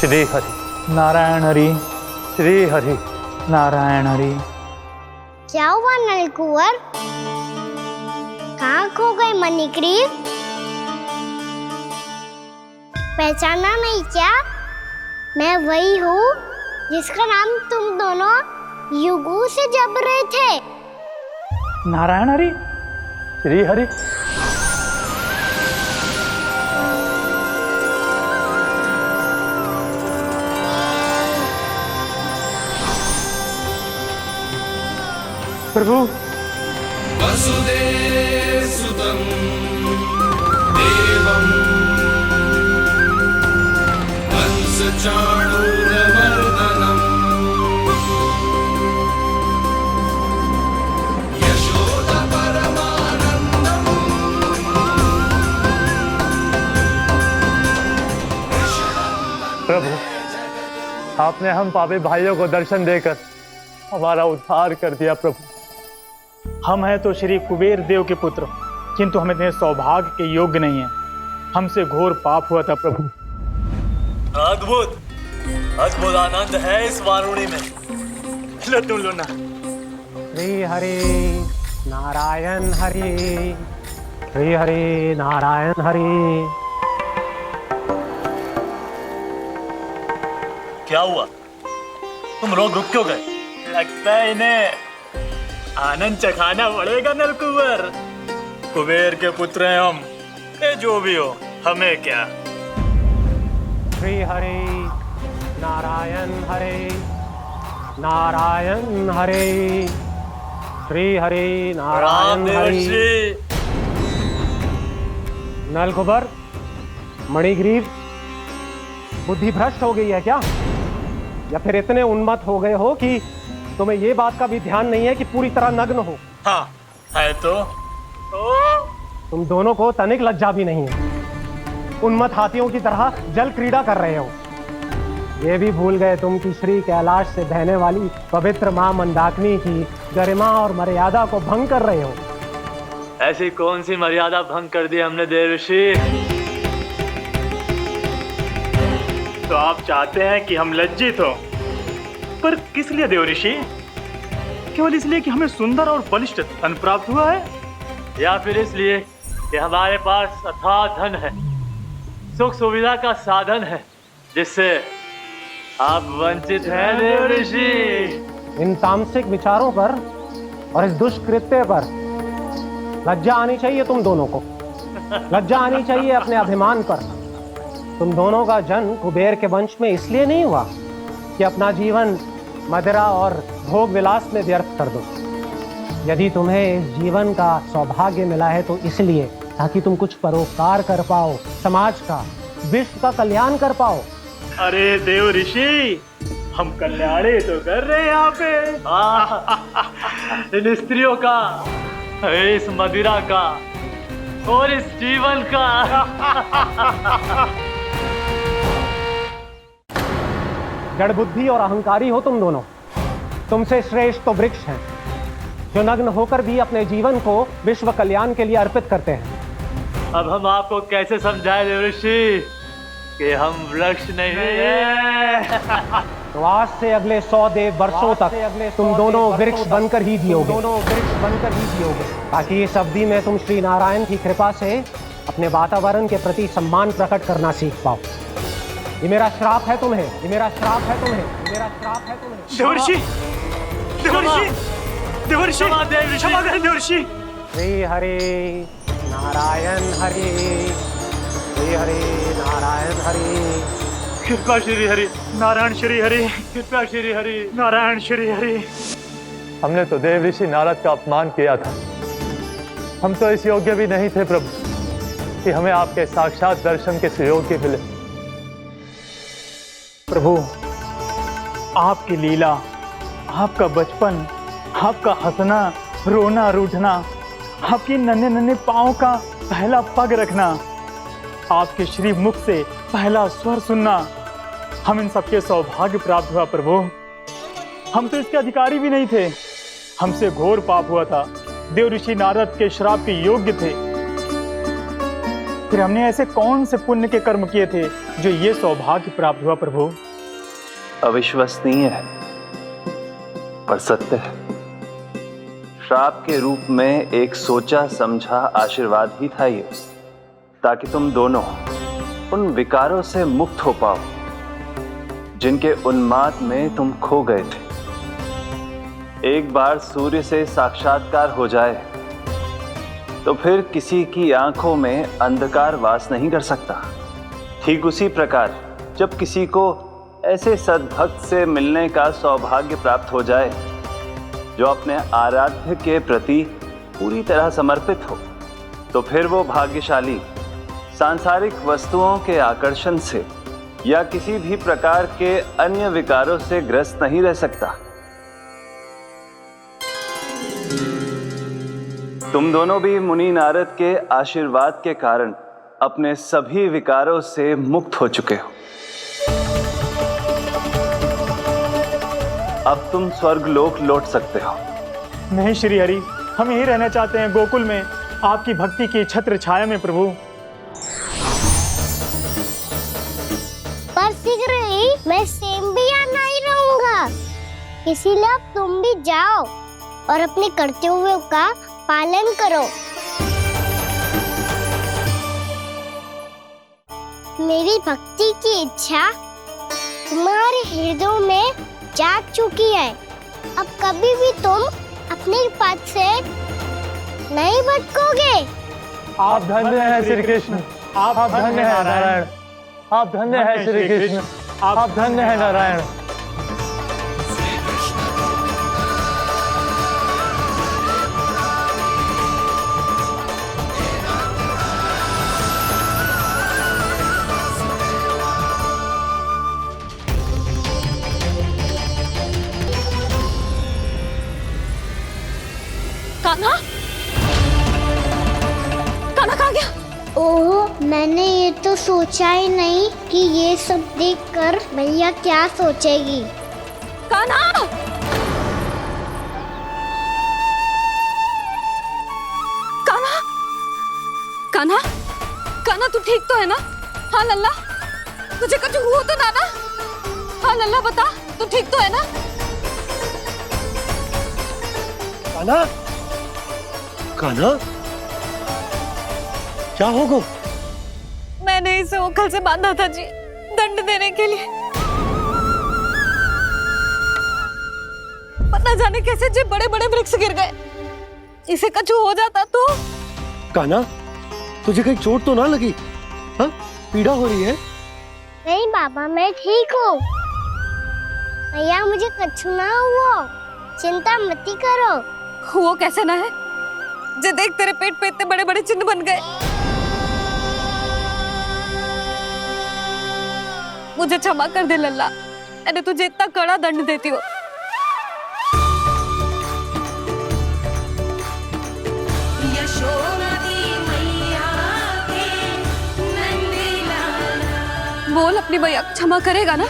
श्री हरि नारायण हरि, श्री हरि नारायण हरि। क्या हुआ नलकुंवर? कहाँ खो गए मणिग्रीव? पहचाना नहीं क्या? मैं वही हूँ जिसका नाम तुम दोनों युगों से जप रहे थे। नारायण हरि, श्री हरि। प्रभु, वसुदेवसुतं देवं कंसचाणूरमर्दनं यशोदपरमानन्दं प्रभु, आपने हम पापी भाइयों को दर्शन देकर हमारा उद्धार कर दिया। प्रभु, हम हैं तो श्री कुबेर देव के पुत्र, किंतु हम इतने सौभाग्य के योग्य नहीं हैं। हमसे घोर पाप हुआ था प्रभु। अद्भुत अद्भुत आनंद है इस वारुणी में। लो तुम लो ना। श्री हरि नारायण हरि, श्री हरि नारायण हरि। क्या हुआ? तुम लोग रुक क्यों गए? लगता है इन्हें आनंद चखाना पड़ेगा नलकुंवर। कुबेर के पुत्र हैं हम, ये जो भी हो हमें क्या। श्री हरि नारायण हरि, नारायण हरि, श्री हरि नारायण हरि। नलकुंवर, मणिग्रीव, बुद्धि भ्रष्ट हो गई है क्या? या फिर इतने उन्मत्त हो गए हो कि तुम्हें ये बात का भी ध्यान नहीं है कि पूरी तरह नग्न हो? हाँ है तो तुम दोनों को तनिक लज्जा भी नहीं है। उन्मत्त हाथियों की तरह जल क्रीड़ा कर रहे हो। ये भी भूल गए तुम कि श्री कैलाश से बहने वाली पवित्र मां मंदाकिनी की गरिमा और मर्यादा को भंग कर रहे हो। ऐसी कौन सी मर्यादा भंग कर दी हमने देवर्षि? तो आप चाहते हैं कि हम लज्जित हो, पर किस लिए देवर्षि? केवल इसलिए कि हमें सुंदर और बलिष्ठ धन प्राप्त हुआ है, या फिर इसलिए कि हमारे पास अथाह धन है, सुख सुविधा का साधन है, जिससे आप वंचित हैं देवर्षि? इन तामसिक विचारों पर और इस दुष्कृत्य पर लज्जा आनी चाहिए तुम दोनों को। लज्जा आनी चाहिए अपने अभिमान पर। तुम दोनों का जन्म कुबेर के वंश में इसलिए नहीं हुआ कि अपना जीवन मदिरा और भोग विलास में व्यर्थ कर दो। यदि तुम्हें इस जीवन का सौभाग्य मिला है तो इसलिए ताकि तुम कुछ परोपकार कर पाओ, समाज का, विश्व का कल्याण कर पाओ। अरे देव ऋषि, हम कल्याण तो कर रहे हैं यहाँ पे। इन स्त्रियों का, इस मदिरा का और इस जीवन का। जड़ बुद्धि और अहंकारी हो तुम दोनों। तुमसे श्रेष्ठ तो वृक्ष हैं, जो नग्न होकर भी अपने जीवन को विश्व कल्याण के लिए अर्पित करते हैं। अब हम आपको कैसे समझाएं देवर्षि? कि हम वृक्ष नहीं हैं। तो आज से अगले 100 देव वर्षों तक तुम दोनों वृक्ष बनकर ही जियोगे, ताकि इस अवधि में तुम श्री नारायण की कृपा से अपने वातावरण के प्रति सम्मान प्रकट करना सीख पाओ। ये मेरा श्राप है तुम्हें, ये मेरा श्राप है तुम्हें, ये मेरा श्राप है तुम्हें। देवर्षि, देवर्षि, देवर्षि, क्षमा करें देवर्षि। श्री हरि नारायण हरि, श्री हरि नारायण हरि। कृपा श्री हरि नारायण श्री हरि, कृपा श्री हरि नारायण श्री हरि। हमने तो देव ऋषि नारद का अपमान किया था। हम तो इस योग्य भी नहीं थे प्रभु कि हमें आपके साक्षात दर्शन के सुयोग्य मिले। प्रभु, आपकी लीला, आपका बचपन, आपका हंसना, रोना, रूठना, आपकी नन्हे नन्हे पाँव का पहला पग रखना, आपके श्री मुख से पहला स्वर सुनना, हम इन सबके सौभाग्य प्राप्त हुआ प्रभु। हम तो इसके अधिकारी भी नहीं थे। हमसे घोर पाप हुआ था, देव ऋषि नारद के श्राप के योग्य थे। फिर हमने ऐसे कौन से पुण्य के कर्म किए थे जो ये सौभाग्य प्राप्त हुआ प्रभु? अविश्वसनीय है पर सत्य है। श्राप के रूप में एक सोचा समझा आशीर्वाद ही था ये, ताकि तुम दोनों उन विकारों से मुक्त हो पाओ जिनके उन्माद में तुम खो गए थे। एक बार सूर्य से साक्षात्कार हो जाए तो फिर किसी की आंखों में अंधकार वास नहीं कर सकता। ठीक उसी प्रकार जब किसी को ऐसे सद्भक्त से मिलने का सौभाग्य प्राप्त हो जाए जो अपने आराध्य के प्रति पूरी तरह समर्पित हो, तो फिर वो भाग्यशाली सांसारिक वस्तुओं के आकर्षण से या किसी भी प्रकार के अन्य विकारों से ग्रस्त नहीं रह सकता। तुम दोनों भी मुनि नारद के आशीर्वाद के कारण अपने सभी विकारों से मुक्त हो चुके हो। अब तुम स्वर्गलोक लौट सकते हो। नहीं श्री हरि, हम यहीं रहना चाहते हैं, गोकुल में, आपकी भक्ति की छत्र छाया में प्रभु। पर शीघ्र ही मैं सेम्बिया नहीं रहूंगा, इसीलिए अब तुम भी जाओ और अपने कर्तव्यों का पालन करो। मेरी भक्ति की इच्छा तुम्हारे हृदय में जाग चुकी है। अब कभी भी तुम अपने पद से नहीं भटकोगे। आप धन्य हैं श्री कृष्ण, आप धन्य हैं नारायण, आप धन्य हैं श्री कृष्ण, आप धन्य हैं नारायण। कान्हा, कान्हा कहाँ गया? ओह, मैंने ये तो सोचा ही नहीं कि ये सब देखकर भैया क्या सोचेगी। कान्हा! कान्हा! कान्हा! कान्हा, तू ठीक तो है ना? हाँ लल्ला, तुझे कुछ हुआ तो ना? हाँ लल्ला, बता, तू ठीक तो है ना? कान्हा, कान्हा, क्या होगा? मैंने इसे ओखल से बांधा था जी, दंड देने के लिए। पता जाने कैसे जो बड़े बड़े वृक्ष गिर गए। इसे कुछ हो जाता तो? कान्हा, तुझे कहीं चोट तो ना लगी? हाँ, पीड़ा हो रही है? नहीं बाबा, मैं ठीक हूँ। भैया, मुझे कुछ ना हुआ, चिंता मत करो। वो कैसे ना है? जे देख, तेरे पेट पे इतने बड़े बड़े चिन्ह बन गए। मुझे क्षमा कर दे लल्ला, मैंने तुझे इतना कड़ा दंड देती हूँ। बोल, अपनी भैया क्षमा करेगा ना?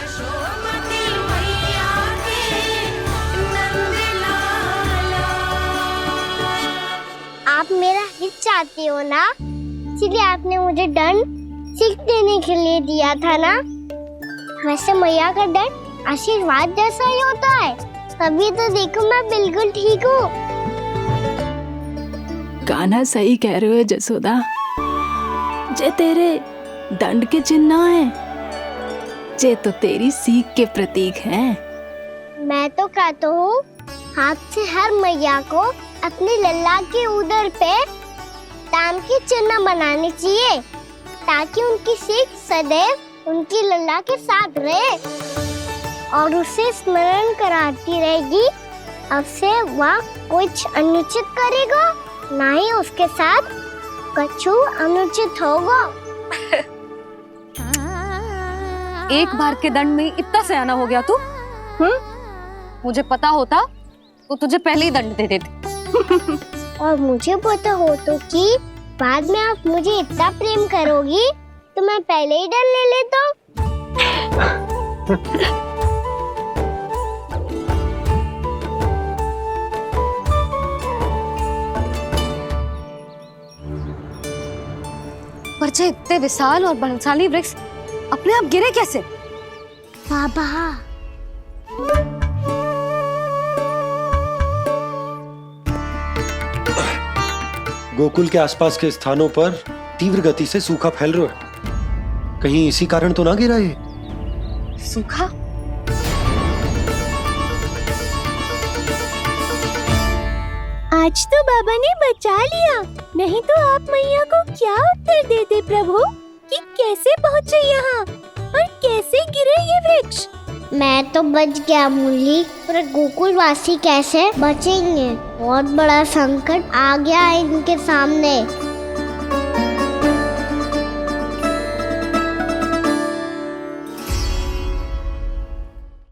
आप मेरा हित चाहते हो ना, इसलिए आपने मुझे दंड सीख देने के लिए दिया था ना। वैसे मैया का डर आशीर्वाद जैसा ही होता है, तभी तो देखो मैं बिल्कुल ठीक हूँ। कान्हा सही कह रहे हो जसोदा, जे तेरे दंड के चिन्ह है, जे तो तेरी सीख के प्रतीक हैं। मैं तो कहता हूँ हाथ से हर मैया को अपने लल्ला के उदर पे ताम के चिन्ह बनाने चाहिए, ताकि उनकी सीख सदैव उनकी लल्ला के साथ रहे और उसे स्मरण कराती रहेगी। अब से वह कुछ अनुचित करेगा, ना ही उसके साथ कछु अनुचित होगा। एक बार के दंड में इतना सयाना हो गया तू? मुझे पता होता तो तुझे पहले ही दंड दे देती। और मुझे पता हो तो कि बाद में आप मुझे इतना प्रेम करोगी तो मैं पहले ही डर ले लेता। पर जे इतने विशाल और बलशाली वृक्ष अपने आप गिरे कैसे? बाबा, गोकुल के आसपास के स्थानों पर तीव्र गति से सूखा फैल रहा है। कहीं इसी कारण तो ना गिरा ये? सूखा? आज तो बाबा ने बचा लिया, नहीं तो आप मैया को क्या उत्तर देते प्रभु कि कैसे पहुँचे यहाँ और कैसे गिरे ये वृक्ष। मैं तो बच गया मुरली, पर गोकुल वासी कैसे बचेंगे? बहुत बड़ा संकट आ गया है इनके सामने।